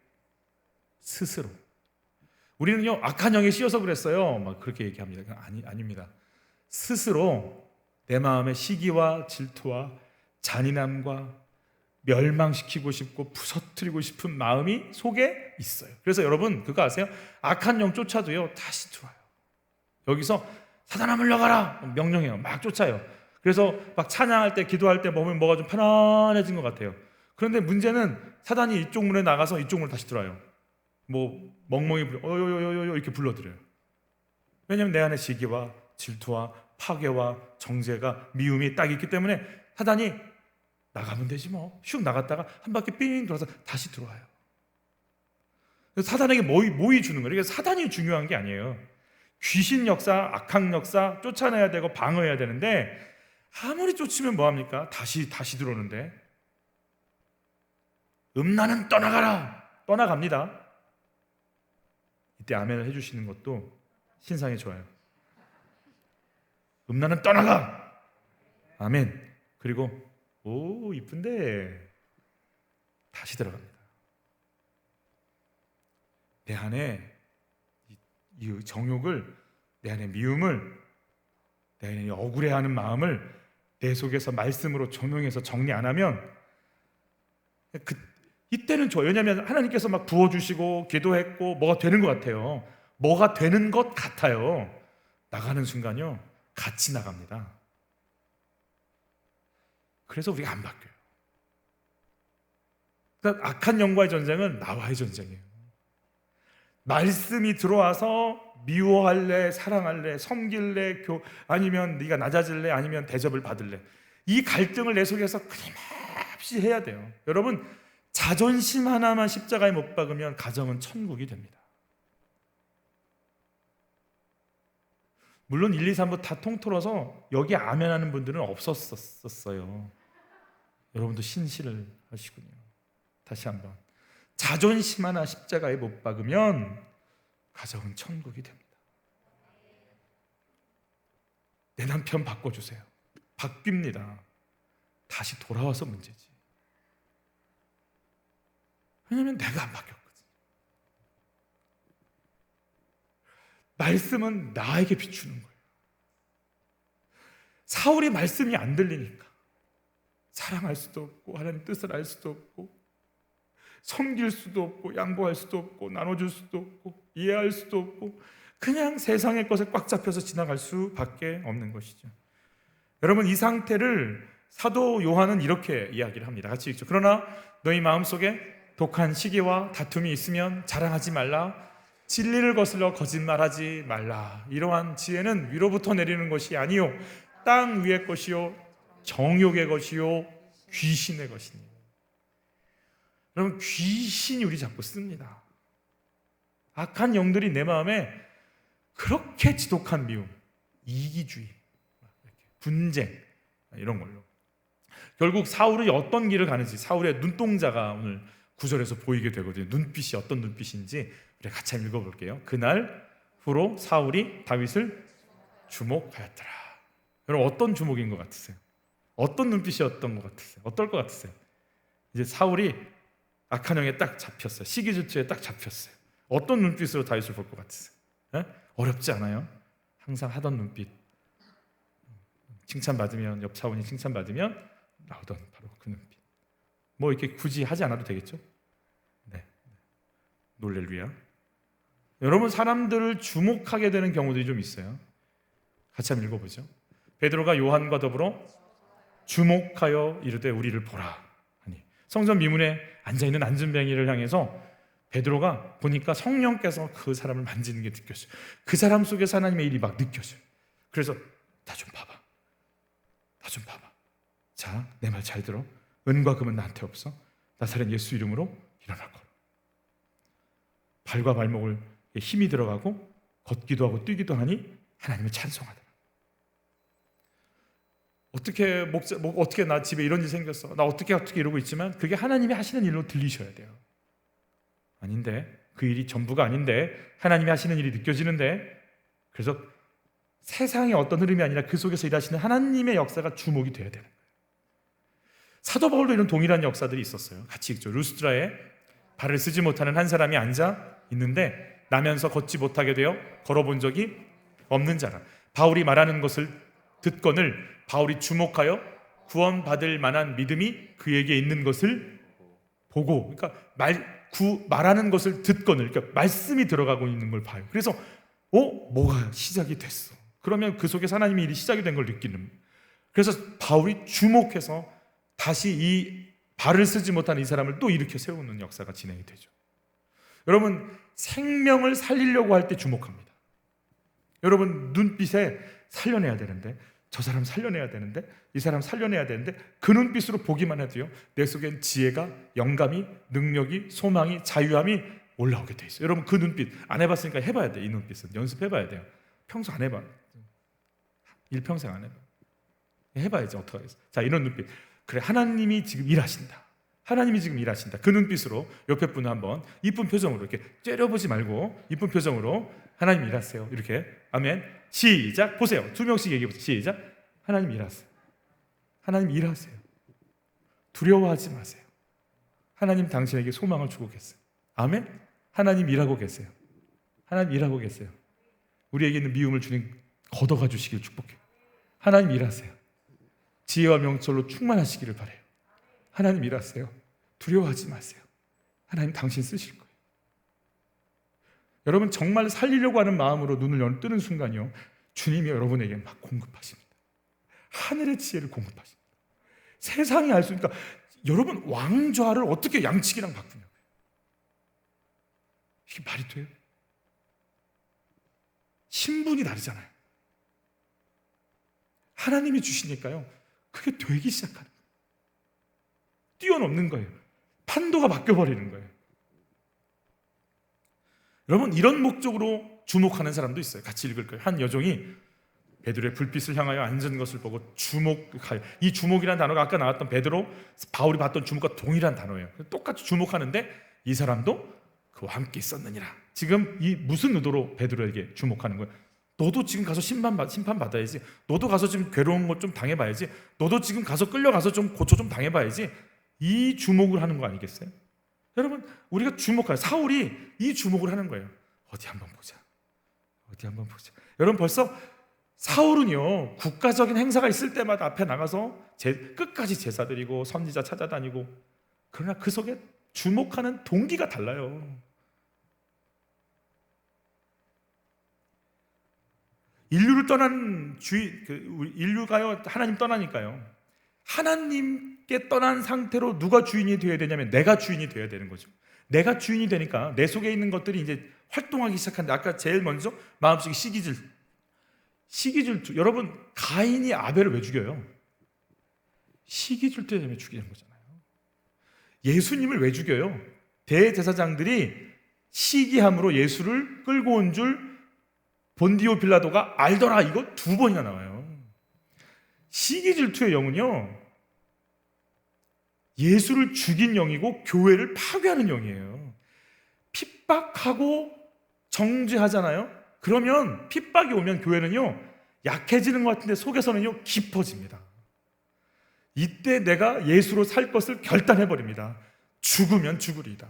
스스로. 우리는요, 악한 영에 씌어서 그랬어요. 막 그렇게 얘기합니다. 아닙니다. 스스로 내 마음의 시기와 질투와 잔인함과 멸망시키고 싶고 부서뜨리고 싶은 마음이 속에 있어요. 그래서 여러분, 그거 아세요? 악한 영 쫓아도요, 다시 들어와요. 여기서 사단아 물러가라 명령해요. 막 쫓아요. 그래서 막 찬양할 때, 기도할 때 보면 뭐가 좀 편안해진 것 같아요. 그런데 문제는 사단이 이쪽 문에 나가서 이쪽 문으로 다시 들어와요. 뭐 멍멍이 어요요요요 이렇게 불러들여요. 왜냐하면 내 안에 시기와 질투와 파괴와 정죄가 미움이 딱 있기 때문에 사단이 나가면 되지 뭐. 슉 나갔다가 한 바퀴 삥 돌아서 다시 들어와요. 그래서 사단에게 모이 주는 거예요. 그러니까 사단이 중요한 게 아니에요. 귀신 역사, 악한 역사 쫓아내야 되고 방어해야 되는데 아무리 쫓으면 뭐합니까? 다시 들어오는데. 음란은 떠나가라. 떠나갑니다. 이때 아멘을 해주시는 것도 신상이 좋아요. 음란은 떠나가. 아멘. 그리고 오 이쁜데 다시 들어갑니다. 내 안에 이 정욕을, 내 안에 미움을, 내 안에 억울해하는 마음을 내 속에서 말씀으로 조명해서 정리 안 하면 이때는 좋아요. 왜냐하면 하나님께서 막 부어주시고 기도했고 뭐가 되는 것 같아요. 뭐가 되는 것 같아요. 나가는 순간요, 같이 나갑니다. 그래서 우리가 안 바뀌어요. 그러니까 악한 영과의 전쟁은 나와의 전쟁이에요. 말씀이 들어와서 미워할래, 사랑할래, 섬길래, 아니면 네가 낮아질래, 아니면 대접을 받을래, 이 갈등을 내 속에서 끊임없이 해야 돼요. 여러분, 자존심 하나만 십자가에 못 박으면 가정은 천국이 됩니다. 물론 1, 2, 3부 다 통틀어서 여기 아멘하는 분들은 없었어요. 여러분도 신실을 하시군요. 다시 한번, 자존심 하나 십자가에 못 박으면 가정은 천국이 됩니다. 내 남편 바꿔주세요. 바뀝니다. 다시 돌아와서 문제지. 왜냐하면 내가 안 바뀌었거든. 말씀은 나에게 비추는 거예요. 사울이 말씀이 안 들리니까 사랑할 수도 없고 하나님 뜻을 알 수도 없고 섬길 수도 없고 양보할 수도 없고 나눠줄 수도 없고 이해할 수도 없고 그냥 세상의 것에 꽉 잡혀서 지나갈 수밖에 없는 것이죠. 여러분, 이 상태를 사도 요한은 이렇게 이야기를 합니다. 같이 읽죠. 그러나 너희 마음속에 독한 시기와 다툼이 있으면 자랑하지 말라. 진리를 거슬러 거짓말하지 말라. 이러한 지혜는 위로부터 내리는 것이 아니요 땅 위의 것이요 정욕의 것이요 귀신의 것이니. 여러분, 귀신이 우리 자꾸 씁니다. 악한 영들이 내 마음에 그렇게 지독한 미움, 이기주의, 분쟁 이런 걸로 결국 사울이 어떤 길을 가는지 사울의 눈동자가 오늘 9절에서 보이게 되거든요. 눈빛이 어떤 눈빛인지 우리가 같이 읽어볼게요. 그날 후로 사울이 다윗을 주목하였더라. 여러분, 어떤 주목인 것 같으세요? 어떤 눈빛이었던 것 같으세요? 어떨 것 같으세요? 이제 사울이 악한 영에 딱 잡혔어요. 시기질투에 딱 잡혔어요. 어떤 눈빛으로 다윗을 볼 것 같으세요? 에? 어렵지 않아요? 항상 하던 눈빛, 칭찬받으면, 옆 차원이 칭찬받으면 나오던 바로 그 눈빛. 뭐 이렇게 굳이 하지 않아도 되겠죠? 네. 놀렐루야. 여러분, 사람들을 주목하게 되는 경우들이 좀 있어요. 같이 한번 읽어보죠. 베드로가 요한과 더불어 주목하여 이르되 우리를 보라 하니, 성전 미문에 앉아있는 안진뱅이를 향해서 베드로가 보니까 성령께서 그 사람을 만지는 게 느껴져요. 그 사람 속에서 하나님의 일이 막 느껴져요. 그래서 나 좀 봐봐, 나 좀 봐봐. 자, 내 말 잘 들어. 은과 금은 나한테 없어. 나사렛 예수 이름으로 일어날 거라. 발과 발목을 힘이 들어가고 걷기도 하고 뛰기도 하니 하나님을 찬송하더라. 어떻게 나 집에 이런 일이 생겼어, 나 어떻게 이러고 있지만 그게 하나님이 하시는 일로 들리셔야 돼요. 아닌데, 그 일이 전부가 아닌데 하나님이 하시는 일이 느껴지는데, 그래서 세상의 어떤 흐름이 아니라 그 속에서 일하시는 하나님의 역사가 주목이 돼야 되는 거예요. 사도 바울도 이런 동일한 역사들이 있었어요. 같이 읽죠. 루스드라에 발을 쓰지 못하는 한 사람이 앉아 있는데 나면서 걷지 못하게 되어 걸어본 적이 없는 자라. 바울이 말하는 것을 듣거늘 바울이 주목하여 구원받을 만한 믿음이 그에게 있는 것을 보고, 그러니까 말하는 것을 듣거늘, 그러니까 말씀이 들어가고 있는 걸 봐요. 그래서 뭐가 시작이 됐어. 그러면 그 속에서 하나님의 일이 시작이 된 걸 느끼는. 그래서 바울이 주목해서 다시 이 발을 쓰지 못하는 이 사람을 또 일으켜 세우는 역사가 진행이 되죠. 여러분, 생명을 살리려고 할 때 주목합니다. 여러분, 눈빛에 살려내야 되는데, 저 사람 살려내야 되는데, 이 사람 살려내야 되는데, 그 눈빛으로 보기만 해도요, 내 속엔 지혜가, 영감이, 능력이, 소망이, 자유함이 올라오게 돼 있어요. 여러분, 그 눈빛 안 해봤으니까 해봐야 돼. 이 눈빛은 연습해봐야 돼요. 평소 안 해봐. 일평생 안 해봐. 해봐야지. 어떻게 하겠어. 자, 이런 눈빛. 그래, 하나님이 지금 일하신다. 하나님이 지금 일하신다. 그 눈빛으로 옆에 분을 한번 이쁜 표정으로 이렇게 째려보지 말고 이쁜 표정으로 하나님 일하세요. 이렇게. 아멘. 시작. 보세요. 2명씩 얘기해보세요. 시작. 하나님 일하세요. 하나님 일하세요. 두려워하지 마세요. 하나님 당신에게 소망을 주고 계세요. 아멘. 하나님 일하고 계세요. 하나님 일하고 계세요. 우리에게 있는 미움을 주님 걷어가 주시길 축복해요. 하나님 일하세요. 지혜와 명철로 충만하시기를 바라요. 하나님 일하세요. 두려워하지 마세요. 하나님 당신 쓰실 거예요. 여러분, 정말 살리려고 하는 마음으로 눈을 뜨는 순간이요, 주님이 여러분에게 막 공급하십니다. 하늘의 지혜를 공급하십니다. 세상이 알 수 있으니까, 여러분, 왕좌를 어떻게 양치기랑 바꾸냐고요. 이게 말이 돼요? 신분이 다르잖아요. 하나님이 주시니까요, 그게 되기 시작하는 거예요. 뛰어넘는 거예요. 판도가 바뀌어버리는 거예요. 여러분, 이런 목적으로 주목하는 사람도 있어요. 같이 읽을 거예요. 한 여종이 베드로의 불빛을 향하여 앉은 것을 보고 주목하여. 이 주목이라는 단어가 아까 나왔던 베드로, 바울이 봤던 주목과 동일한 단어예요. 똑같이 주목하는데 이 사람도 그와 함께 있었느니라. 지금 이 무슨 의도로 베드로에게 주목하는 거예요? 너도 지금 가서 심판 받아야지. 너도 가서 지금 괴로운 것 좀 당해봐야지. 너도 지금 가서 끌려가서 좀 고초 좀 당해봐야지. 이 주목을 하는 거 아니겠어요? 여러분, 우리가 주목하는, 사울이 이 주목을 하는 거예요. 어디 한번 보자. 어디 한번 보자. 여러분, 벌써 사울은요, 국가적인 행사가 있을 때마다 앞에 나가서 끝까지 제사 드리고 선지자 찾아다니고, 그러나 그 속에 주목하는 동기가 달라요. 인류를 떠난 인류가요, 하나님 떠나니까요, 하나님께 떠난 상태로 누가 주인이 되어야 되냐면 내가 주인이 되어야 되는 거죠. 내가 주인이 되니까 내 속에 있는 것들이 이제 활동하기 시작하는데, 아까 제일 먼저 마음속에 시기질투. 여러분, 가인이 아벨을 왜 죽여요? 시기질투 때문에 죽이는 거잖아요. 예수님을 왜 죽여요? 대제사장들이 시기함으로 예수를 끌고 온 줄 본디오 빌라도가 알더라. 이거 2번이나 나와요. 시기질투의 영은요, 예수를 죽인 영이고 교회를 파괴하는 영이에요. 핍박하고 정죄하잖아요. 그러면 핍박이 오면 교회는요 약해지는 것 같은데 속에서는요 깊어집니다. 이때 내가 예수로 살 것을 결단해버립니다. 죽으면 죽으리이다.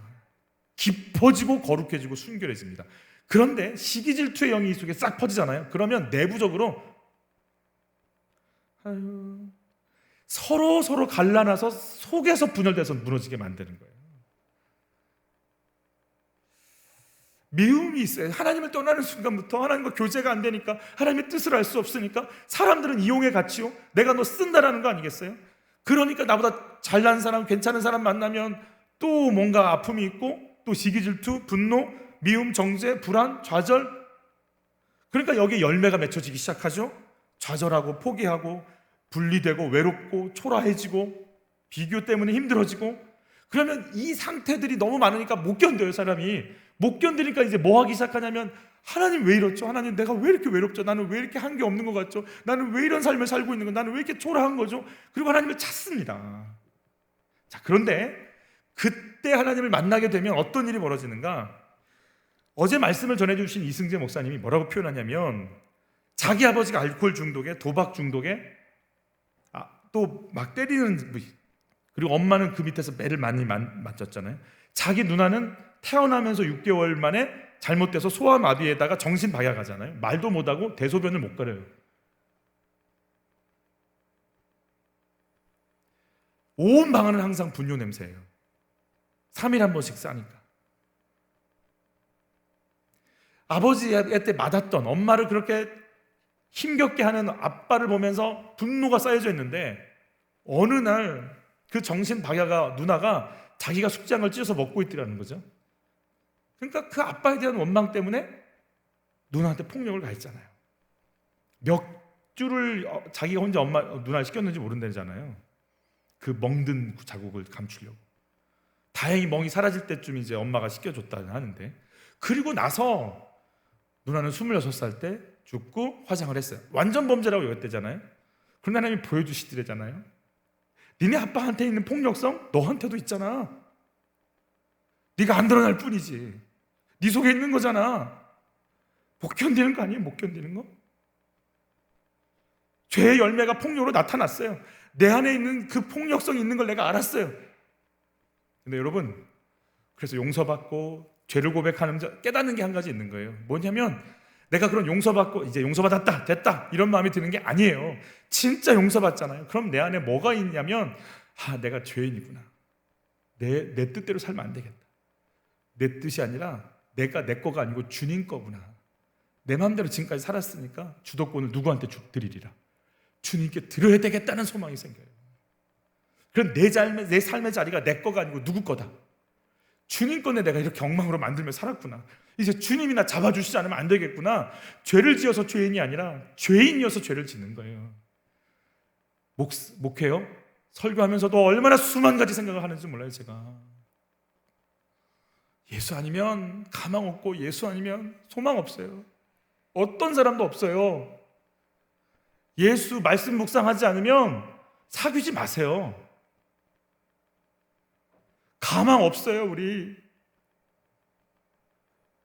깊어지고 거룩해지고 순결해집니다. 그런데 시기질투의 영이 이 속에 싹 퍼지잖아요. 그러면 내부적으로 서로 갈라놔서 속에서 분열돼서 무너지게 만드는 거예요. 미움이 있어요. 하나님을 떠나는 순간부터 하나님과 교제가 안 되니까, 하나님의 뜻을 알 수 없으니까 사람들은 이용해 갔지요. 내가 너 쓴다라는 거 아니겠어요? 그러니까 나보다 잘난 사람, 괜찮은 사람 만나면 또 뭔가 아픔이 있고, 또 시기질투, 분노, 미움, 정죄, 불안, 좌절. 그러니까 여기에 열매가 맺혀지기 시작하죠. 좌절하고 포기하고 분리되고 외롭고 초라해지고 비교 때문에 힘들어지고. 그러면 이 상태들이 너무 많으니까 못 견뎌요. 사람이 못 견디니까 이제 뭐 하기 시작하냐면, 하나님 왜 이렇죠? 하나님 내가 왜 이렇게 외롭죠? 나는 왜 이렇게 한 게 없는 것 같죠? 나는 왜 이런 삶을 살고 있는 거? 나는 왜 이렇게 초라한 거죠? 그리고 하나님을 찾습니다. 자, 그런데 그때 하나님을 만나게 되면 어떤 일이 벌어지는가? 어제 말씀을 전해주신 이승재 목사님이 뭐라고 표현하냐면, 자기 아버지가 알코올 중독에, 도박 중독에, 또 막 때리는, 그리고 엄마는 그 밑에서 매를 많이 맞았잖아요. 자기 누나는 태어나면서 6개월 만에 잘못돼서 소아마비에다가 정신박약하잖아요. 말도 못하고 대소변을 못 가려요. 온 방안은 항상 분뇨 냄새예요. 3일에 한 번씩 싸니까. 아버지한테 맞았던, 엄마를 그렇게 힘겹게 하는 아빠를 보면서 분노가 쌓여져 있는데, 어느 날 그 정신박야가 누나가 자기가 숙제한 걸 찢어서 먹고 있더라는 거죠. 그러니까 그 아빠에 대한 원망 때문에 누나한테 폭력을 가했잖아요. 몇 줄을 자기가 혼자 누나를 시켰는지 모른다잖아요. 그 멍든 자국을 감추려고. 다행히 멍이 사라질 때쯤 이제 엄마가 시켜줬다 하는데, 그리고 나서 누나는 26살 때 죽고 화장을 했어요. 완전 범죄라고 여겼대잖아요. 그런데 하나님이 보여주시더래잖아요. 니네 아빠한테 있는 폭력성 너한테도 있잖아. 네가 안 드러날 뿐이지. 네 속에 있는 거잖아. 못 견디는 거 아니에요? 못 견디는 거? 죄의 열매가 폭력으로 나타났어요. 내 안에 있는 그 폭력성이 있는 걸 내가 알았어요. 근데 여러분, 그래서 용서받고 죄를 고백하는 깨닫는 게 한 가지 있는 거예요. 뭐냐면, 내가 그런 용서받고 이제 용서받았다, 됐다 이런 마음이 드는 게 아니에요. 진짜 용서받잖아요. 그럼 내 안에 뭐가 있냐면, 내가 죄인이구나. 내 뜻대로 살면 안 되겠다. 내 뜻이 아니라 내가 내 거가 아니고 주님 거구나. 내 마음대로 지금까지 살았으니까 주도권을 누구한테 드리리라. 주님께 드려야 되겠다는 소망이 생겨요. 그럼 내 삶의 자리가 내 거가 아니고 누구 거다. 주님 건에 내가 이렇게 엉망으로 만들며 살았구나. 이제 주님이 나 잡아주시지 않으면 안 되겠구나. 죄를 지어서 죄인이 아니라 죄인이어서 죄를 짓는 거예요. 목회요? 설교하면서도 얼마나 수만 가지 생각을 하는지 몰라요. 제가 예수 아니면 가망 없고, 예수 아니면 소망 없어요. 어떤 사람도 없어요. 예수 말씀 묵상하지 않으면 사귀지 마세요. 가망 없어요. 우리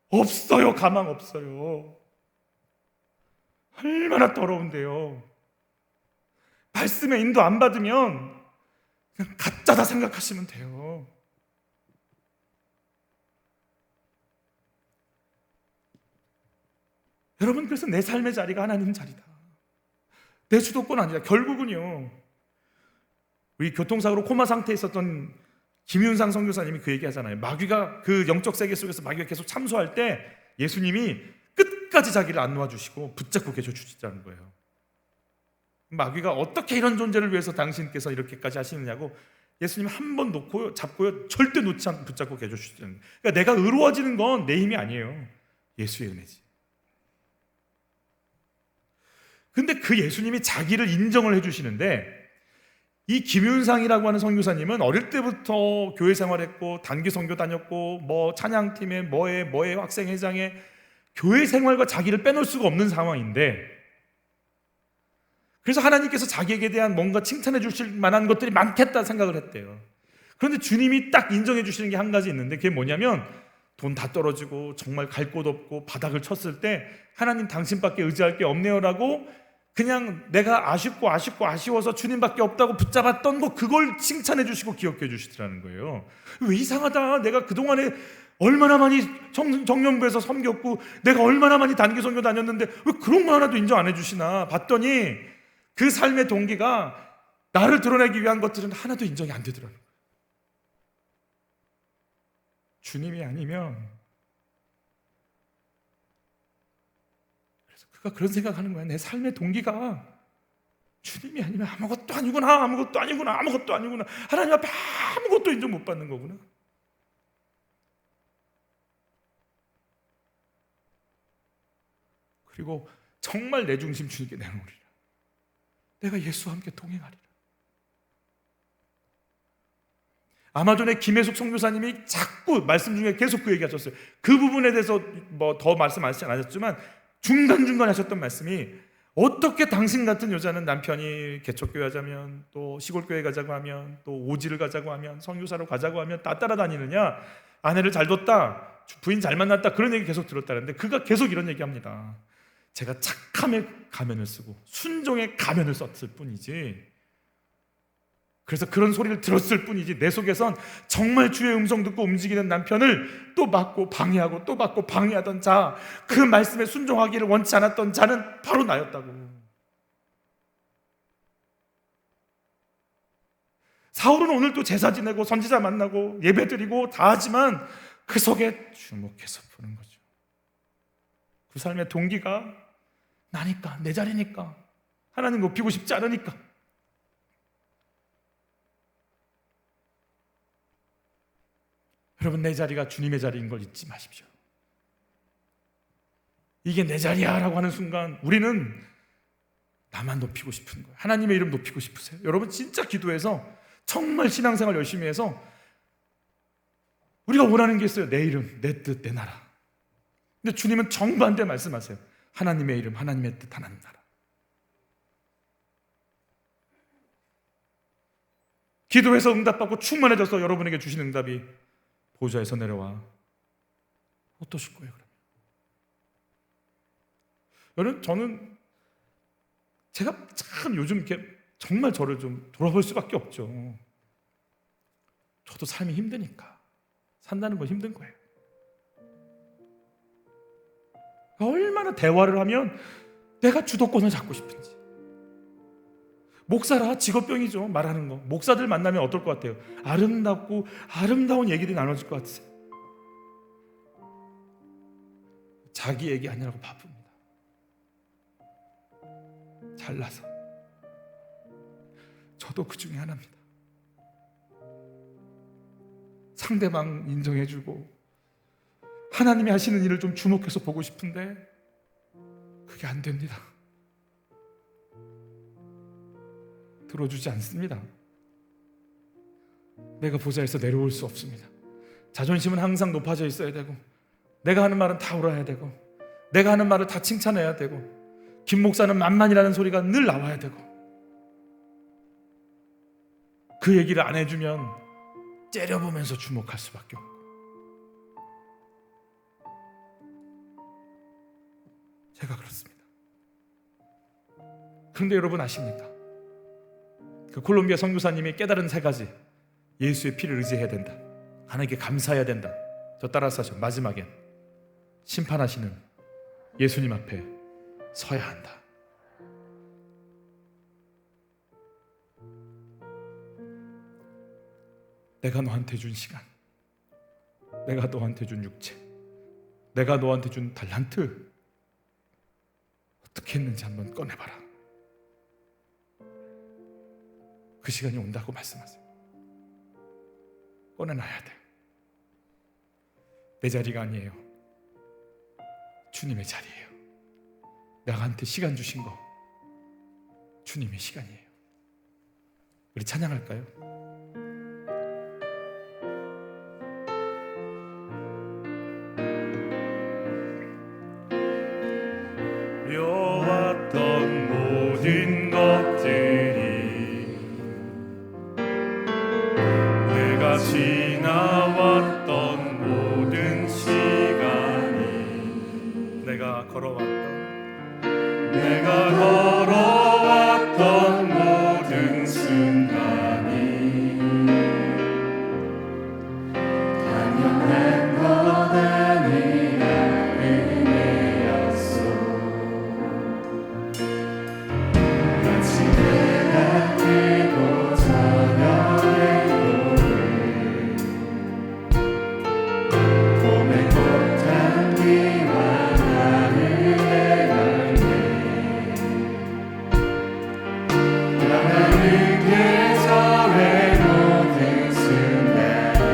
없어요. 가망 없어요. 얼마나 더러운데요. 말씀의 인도 안 받으면 그냥 가짜다 생각하시면 돼요. 여러분, 그래서 내 삶의 자리가 하나님 자리다. 내 주도권 아니라. 결국은요, 우리 교통사고로 코마 상태에 있었던 김윤상 선교사님이 그 얘기 하잖아요. 마귀가, 그 영적 세계 속에서 마귀가 계속 참소할 때 예수님이 끝까지 자기를 안 놓아주시고 붙잡고 계셔 주시자는 거예요. 마귀가 어떻게 이런 존재를 위해서 당신께서 이렇게까지 하시느냐고 예수님 한 번 놓고 잡고요 절대 놓지 않고 붙잡고 계셔주시는. 그러니까 내가 의로워지는 건 내 힘이 아니에요. 예수의 은혜지. 근데 그 예수님이 자기를 인정을 해주시는데, 이 김윤상이라고 하는 선교사님은 어릴 때부터 교회 생활했고 단기 선교 다녔고 뭐 찬양팀에 뭐에 학생회장에 교회 생활과 자기를 빼놓을 수가 없는 상황인데, 그래서 하나님께서 자기에게 대한 뭔가 칭찬해 주실 만한 것들이 많겠다 생각을 했대요. 그런데 주님이 딱 인정해 주시는 게 한 가지 있는데, 그게 뭐냐면 돈 다 떨어지고 정말 갈 곳 없고 바닥을 쳤을 때 하나님 당신밖에 의지할 게 없네요라고 그냥 내가 아쉬워서 주님밖에 없다고 붙잡았던 거, 그걸 칭찬해 주시고 기억해 주시더라는 거예요. 왜 이상하다, 내가 그동안에 얼마나 많이 청년부에서 섬겼고 내가 얼마나 많이 단기 선교 다녔는데 왜 그런 거 하나도 인정 안 해주시나 봤더니 그 삶의 동기가 나를 드러내기 위한 것들은 하나도 인정이 안 되더라는 거예요. 주님이 아니면, 그래서 그가 그런 생각하는 거야. 내 삶의 동기가 주님이 아니면 아무것도 아니구나. 하나님 앞에 아무것도 인정 못 받는 거구나. 그리고 정말 내 중심 주님께 내놓으리라. 내가 예수와 함께 동행하리라. 아마존의 김혜숙 선교사님이 자꾸 말씀 중에 계속 그 얘기하셨어요. 그 부분에 대해서 뭐 더 말씀하시지 않았지만 중간중간 하셨던 말씀이, 어떻게 당신 같은 여자는 남편이 개척교회 하자면, 또 시골교회 가자고 하면, 또 오지를 가자고 하면, 선교사로 가자고 하면 다 따라다니느냐. 아내를 잘 뒀다, 부인 잘 만났다, 그런 얘기 계속 들었다는데, 그가 계속 이런 얘기합니다. 제가 착함의 가면을 쓰고 순종의 가면을 썼을 뿐이지, 그래서 그런 소리를 들었을 뿐이지, 내 속에선 정말 주의 음성 듣고 움직이는 남편을 또 막고 방해하고 또 막고 방해하던 자, 그 말씀에 순종하기를 원치 않았던 자는 바로 나였다고. 사울은 오늘 또 제사 지내고 선지자 만나고 예배드리고 다 하지만 그 속에 주목해서 보는 거죠. 그 삶의 동기가 나니까, 내 자리니까, 하나님 높이고 싶지 않으니까. 여러분, 내 자리가 주님의 자리인 걸 잊지 마십시오. 이게 내 자리야 라고 하는 순간 우리는 나만 높이고 싶은 거예요. 하나님의 이름 높이고 싶으세요? 여러분, 진짜 기도해서 정말 신앙생활 열심히 해서 우리가 원하는 게 있어요. 내 이름, 내 뜻, 내 나라. 근데 주님은 정반대 말씀하세요. 하나님의 이름, 하나님의 뜻, 하나님 나라. 기도해서 응답받고 충만해져서 여러분에게 주신 응답이 보좌에서 내려와 어떠실 거예요? 그러면 여러분, 저는 제가 참 요즘 이렇게 정말 저를 좀 돌아볼 수밖에 없죠. 저도 삶이 힘드니까, 산다는 건 힘든 거예요. 얼마나 대화를 하면 내가 주도권을 잡고 싶은지. 목사라 직업병이죠, 말하는 거. 목사들 만나면 어떨 것 같아요? 아름답고 아름다운 얘기들이 나눠질 것 같으세요? 자기 얘기 아니라고 바쁩니다. 잘나서. 저도 그 중에 하나입니다. 상대방 인정해주고 하나님이 하시는 일을 좀 주목해서 보고 싶은데 그게 안 됩니다. 들어주지 않습니다. 내가 보좌에서 내려올 수 없습니다. 자존심은 항상 높아져 있어야 되고, 내가 하는 말은 다 옳아야 되고, 내가 하는 말을 다 칭찬해야 되고, 김 목사는 만만이라는 소리가 늘 나와야 되고, 그 얘기를 안 해주면 째려보면서 주목할 수밖에 없고. 제가 그렇습니다. 그런데 여러분 아십니까? 그 콜롬비아 선교사님이 깨달은 세 가지. 예수의 피를 의지해야 된다, 하나님께 감사해야 된다, 저 따라서 하죠. 마지막엔 심판하시는 예수님 앞에 서야 한다. 내가 너한테 준 시간, 내가 너한테 준 육체, 내가 너한테 준 달란트 어떻게 했는지 한번 꺼내봐라. 그 시간이 온다고 말씀하세요. 꺼내놔야 돼. 내 자리가 아니에요. 주님의 자리예요. 나한테 시간 주신 거 주님의 시간이에요. 우리 찬양할까요? 려왔던 모든 것들이 내가 지나왔던 모든 시간이 내가 걸어왔던 모든 순간이 당연한 것 아니라 은혜였소. 마치 내가 뛰고 저녁의 노을 봄의 꽃향기와 하늘의 열매 변하는 계절의 모든 순간이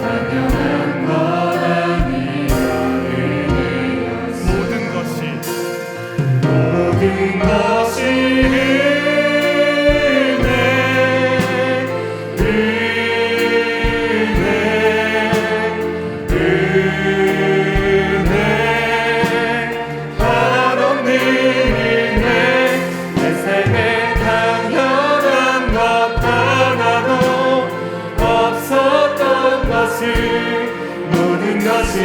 당연한 것 아니라 은혜였소. 모든 것이 한없는 은혜. 내 삶에 당연한 것 하나도 없었던 것을 모든 것이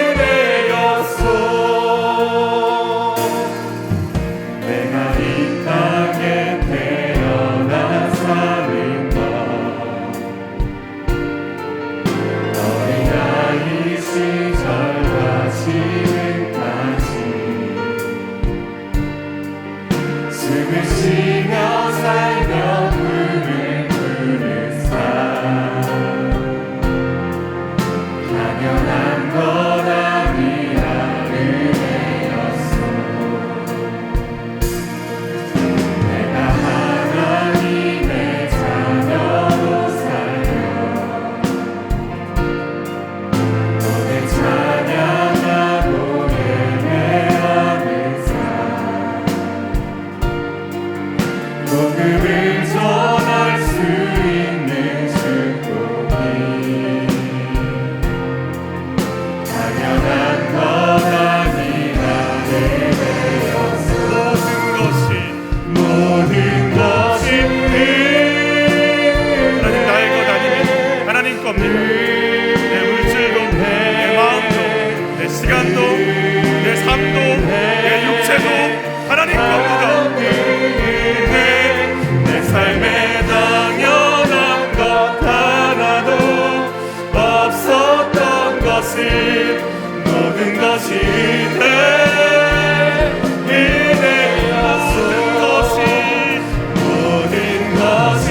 은혜였소. 내가 이 땅에 태어나 사는 것 어린아이 시절과 지금까지 숨을 쉬며 살며 꿈을 꾸는 삶 당연한 것 아니라 은혜였소. 내가 하나님의 자녀로 살며 오늘 찬양하고 예배하는 삶 복음을 전할 수 있는 축복이 당연한 것 아니라 은혜였소. 모든 것이 하나님 나의 것 아니면 하나님 겁니다. 내 물질도 내 마음도 내 시간도 내 삶도 내 육체도 하나님 겁니다. 내 삶에 당연한 것 하나도 없었던 것을 모든 것이 은혜였소. 모든 것이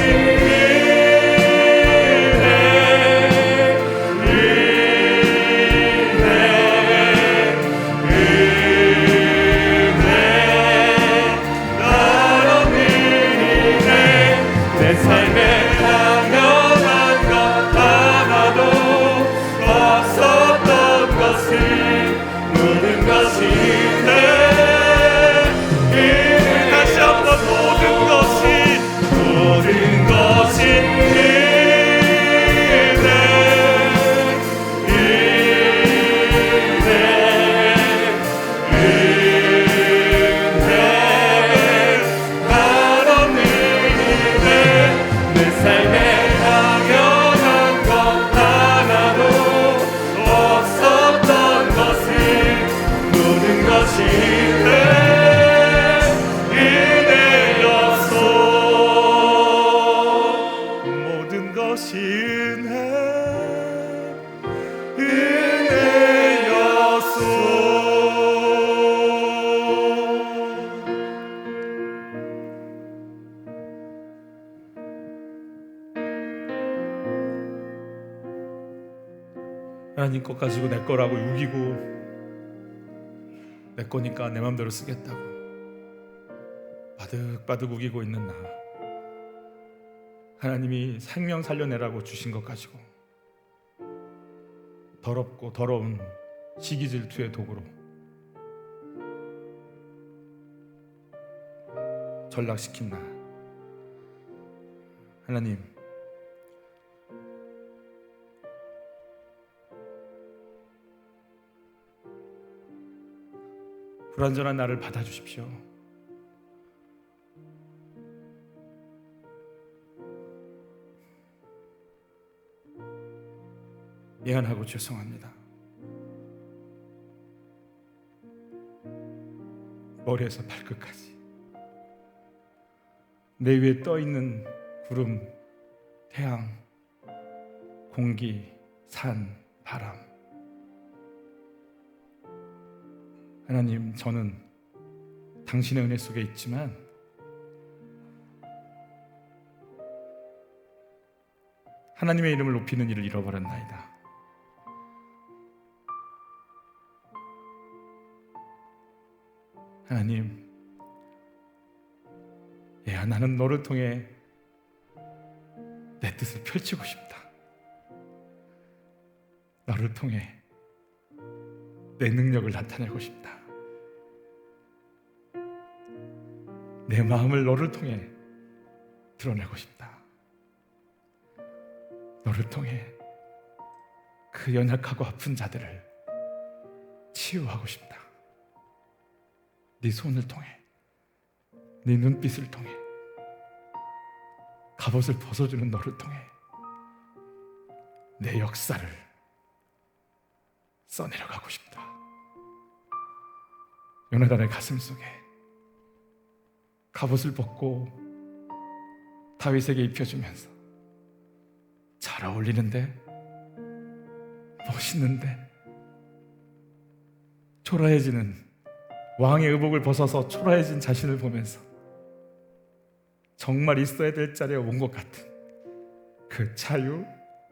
내 삶에 당연한 것 하나도 없었던 것을 모든 것이 다시 한번 모든 것이 내 삶에 당연한 것 하나도 없었던 것을 모든 것이 은혜였소. 모든 것이 은혜였소. 하나님 것 가지고 내 거라고 우기고 내 거니까 내 맘대로 쓰겠다고 바득바득 우기고 있는 나, 하나님이 생명 살려내라고 주신 것 가지고 더럽고 더러운 시기 질투의 도구로 전락시킨 나, 하나님, 불완전한 나를 받아주십시오. 미안하고 죄송합니다. 머리에서 발끝까지 내 위에 떠있는 구름, 태양, 공기, 산, 바람, 하나님, 저는 당신의 은혜 속에 있지만 하나님의 이름을 높이는 일을 잃어버렸나이다. 하나님, 야, 나는 너를 통해 내 뜻을 펼치고 싶다. 너를 통해 내 능력을 나타내고 싶다. 내 마음을 너를 통해 드러내고 싶다. 너를 통해 그 연약하고 아픈 자들을 치유하고 싶다. 네 손을 통해, 네 눈빛을 통해, 갑옷을 벗어주는 너를 통해 내 역사를 써내려가고 싶다. 요나단의 가슴 속에 갑옷을 벗고 다윗에게 입혀주면서 잘 어울리는데, 멋있는데, 초라해지는 왕의 의복을 벗어서 초라해진 자신을 보면서 정말 있어야 될 자리에 온 것 같은 그 자유,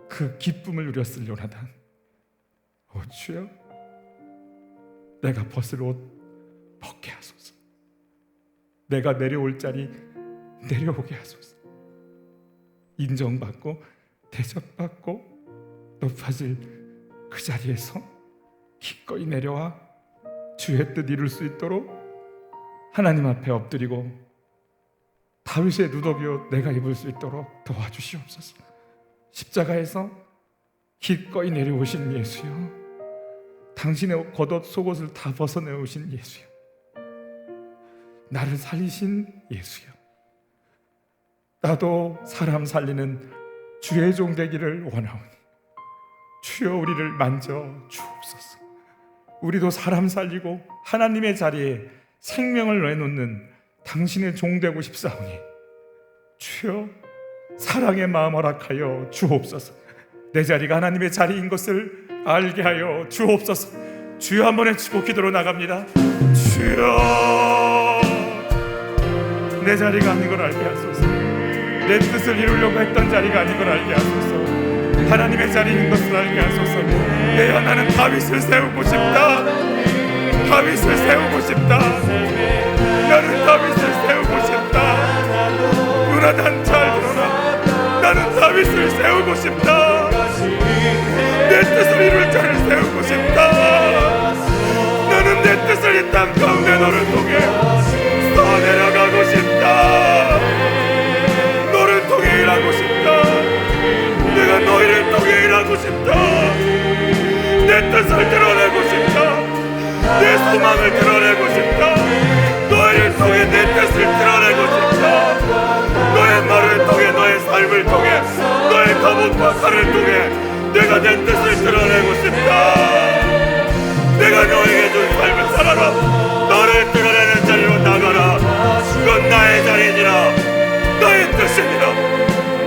그 기쁨을 누렸을 요나단. 오 주여, 내가 벗을 옷 벗게 하소서. 내가 내려올 자리 내려오게 하소서. 인정받고 대접받고 높아질 그 자리에서 기꺼이 내려와 주의 뜻 이룰 수 있도록 하나님 앞에 엎드리고 다윗의 누더기옷 내가 입을 수 있도록 도와주시옵소서. 십자가에서 기꺼이 내려오신 예수여, 당신의 겉옷 속옷을 다 벗어내오신 예수여, 나를 살리신 예수여, 나도 사람 살리는 주의 종 되기를 원하오니 주여 우리를 만져 주옵소서. 우리도 사람 살리고 하나님의 자리에 생명을 내놓는 당신의 종 되고 싶사오니 주여 사랑의 마음 허락하여 주옵소서. 내 자리가 하나님의 자리인 것을 알게 하여 주옵소서. 주여 한 번에 축복 기도로 나갑니다. 주여, 내 자리가 아닌 걸 알게 하소서. 내 뜻을 이루려고 했던 자리가 아닌 걸 알게 하소서. 하나님의 자리인 것을 알게 하소서. 내야 나는 다윗을 세우고 싶다. 다윗을 세우고 싶다. 나는 다윗을 세우고 싶다. 요나단 잘 들어라. 나는 다윗을 세우고 싶다. 내 뜻을 이룰 자를 세우고 싶다. 나는 내 뜻을 이 땅 가운데 너를 통해 써내려가고 싶다. 너를 통해 일하고 싶다. 내가 너희를 통해 일하고 싶다. 내 뜻을 드러내고 싶다. 내 소망을 드러내고 싶다. 너희를 통해 내 뜻을 드러내고 싶다. 너의 말을 통해, 너의 삶을 통해, 너의 갑옷과 칼을 통해 내가 내 뜻을 드러내고 싶다. 내가 너에게 준 삶을 살아라. 너를 드러내는 자리로 나가라. 그건 나의 자리니라. 나의 뜻이니라.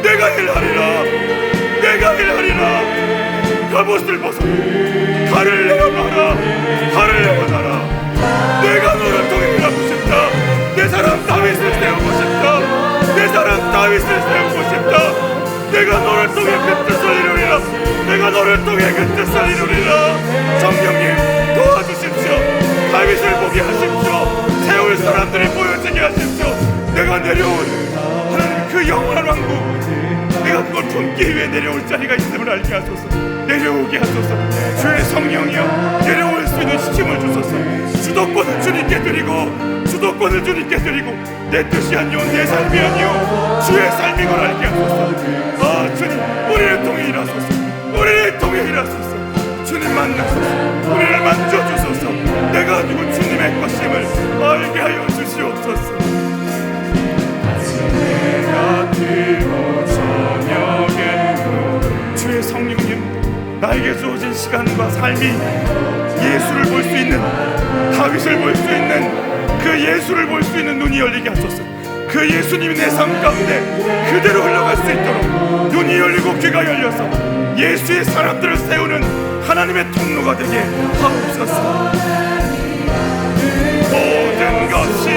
내가 일하리라. 내가 일하리라. 갑옷을 벗어 칼을 내어놔라. 칼을 내어놔라. 내가 너를 통해 일하고 싶다. 내 사람 다윗을 세우고 싶다. 내 사람 다윗을 세우고 싶다. 내가 너를 통해 그 뜻을 이루리라. 내가 너를 통해 그 뜻을 이루리라. 성령님 도와주십시오. 다윗을 내려오게 하십시오. 세울 사람들이 보여지게 하십시오. 내가 내려올 하나님 그 영원한 왕국, 내가 그걸 품기 위해 내려올 자리가 있음을 알게 하소서. 내려오게 하소서. 주의 성령이여 내려올 수 있는 힘을 주소서. 주도권을 주님께 드리고 주도권을 주님께 드리고 내 뜻이 아니오 내 삶이 아니오 주의 삶인 걸 알게 하소서. 아 주님, 우리를 통해 일하소서. 우리를 통해 일하소서. 주님 만나소서. 우리를 만져주소서. 내가 누구 주님의 것임을 알게 하여 주시옵소서. 내가 들고 저녁에 주의 성령님, 나에게 주어진 시간과 삶이 예수를 볼 수 있는, 다윗을 볼 수 있는 그 예수를 볼 수 있는 눈이 열리게 하소서. 그 예수님이 내 삶 가운데 그대로 흘러갈 수 있도록 눈이 열리고 귀가 열려서 예수의 사람들을 세우는 하나님의 통로가 되게 하옵소서. 모든 것이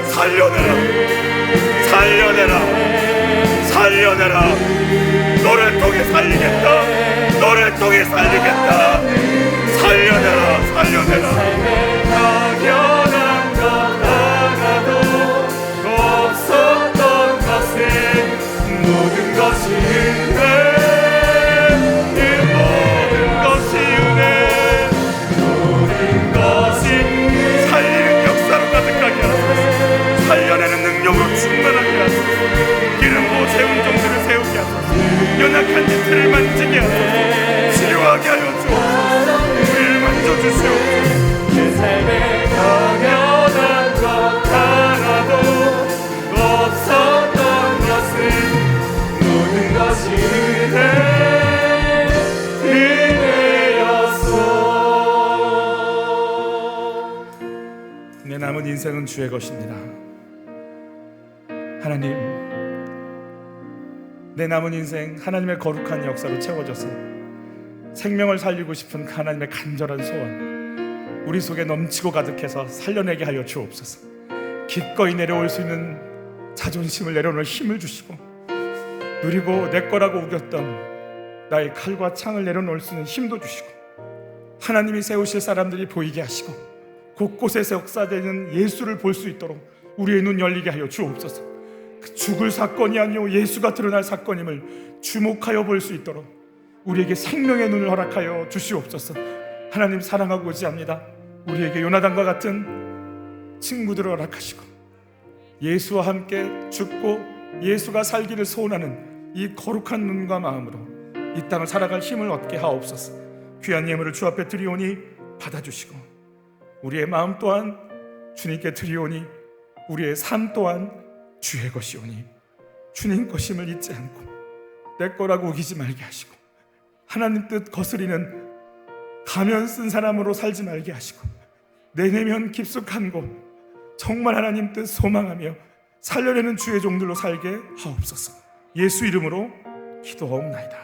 살려내라, 살려내라, 살려내라. 너를 통해 살리겠다. 너를 통해 살리겠다. 살려내라, 살려내라. 당연한 것 하나도 없었던 것은 모든 것이 은혜, 모든 것이 은혜, 모든 것이 살리는 역사로 가득하게 하소서. 살려내는 능력으로 충만하게 하소서. 기름 부어 세운 종들을 세우게 하소서. 연약한 지체를 만지게 하소서. 치료하게 하여 주옵소서. 우리를 만져주시옵소서. 내 삶에 당연한 것 하나도 없었던 것은 모든 것이 은혜였소. 내 남은 인생은 주의 것입니다. 하나님, 내 남은 인생 하나님의 거룩한 역사로 채워져서 생명을 살리고 싶은 하나님의 간절한 소원 우리 속에 넘치고 가득해서 살려내게 하여 주옵소서. 기꺼이 내려올 수 있는 자존심을 내려놓을 힘을 주시고, 누리고 내 거라고 우겼던 나의 칼과 창을 내려놓을 수 있는 힘도 주시고, 하나님이 세우실 사람들이 보이게 하시고 곳곳에서 역사되는 예수를 볼 수 있도록 우리의 눈 열리게 하여 주옵소서. 그 죽을 사건이 아니오 예수가 드러날 사건임을 주목하여 볼 수 있도록 우리에게 생명의 눈을 허락하여 주시옵소서. 하나님 사랑하고자 합니다. 우리에게 요나단과 같은 친구들을 허락하시고 예수와 함께 죽고 예수가 살기를 소원하는 이 거룩한 눈과 마음으로 이 땅을 살아갈 힘을 얻게 하옵소서. 귀한 예물을 주 앞에 드리오니 받아주시고 우리의 마음 또한 주님께 드리오니 우리의 삶 또한 주의 것이오니 주님 것임을 잊지 않고 내 거라고 우기지 말게 하시고 하나님 뜻 거스리는 가면 쓴 사람으로 살지 말게 하시고 내 내면 깊숙한 곳 정말 하나님 뜻 소망하며 살려내는 주의 종들로 살게 하옵소서. 예수 이름으로 기도하옵나이다.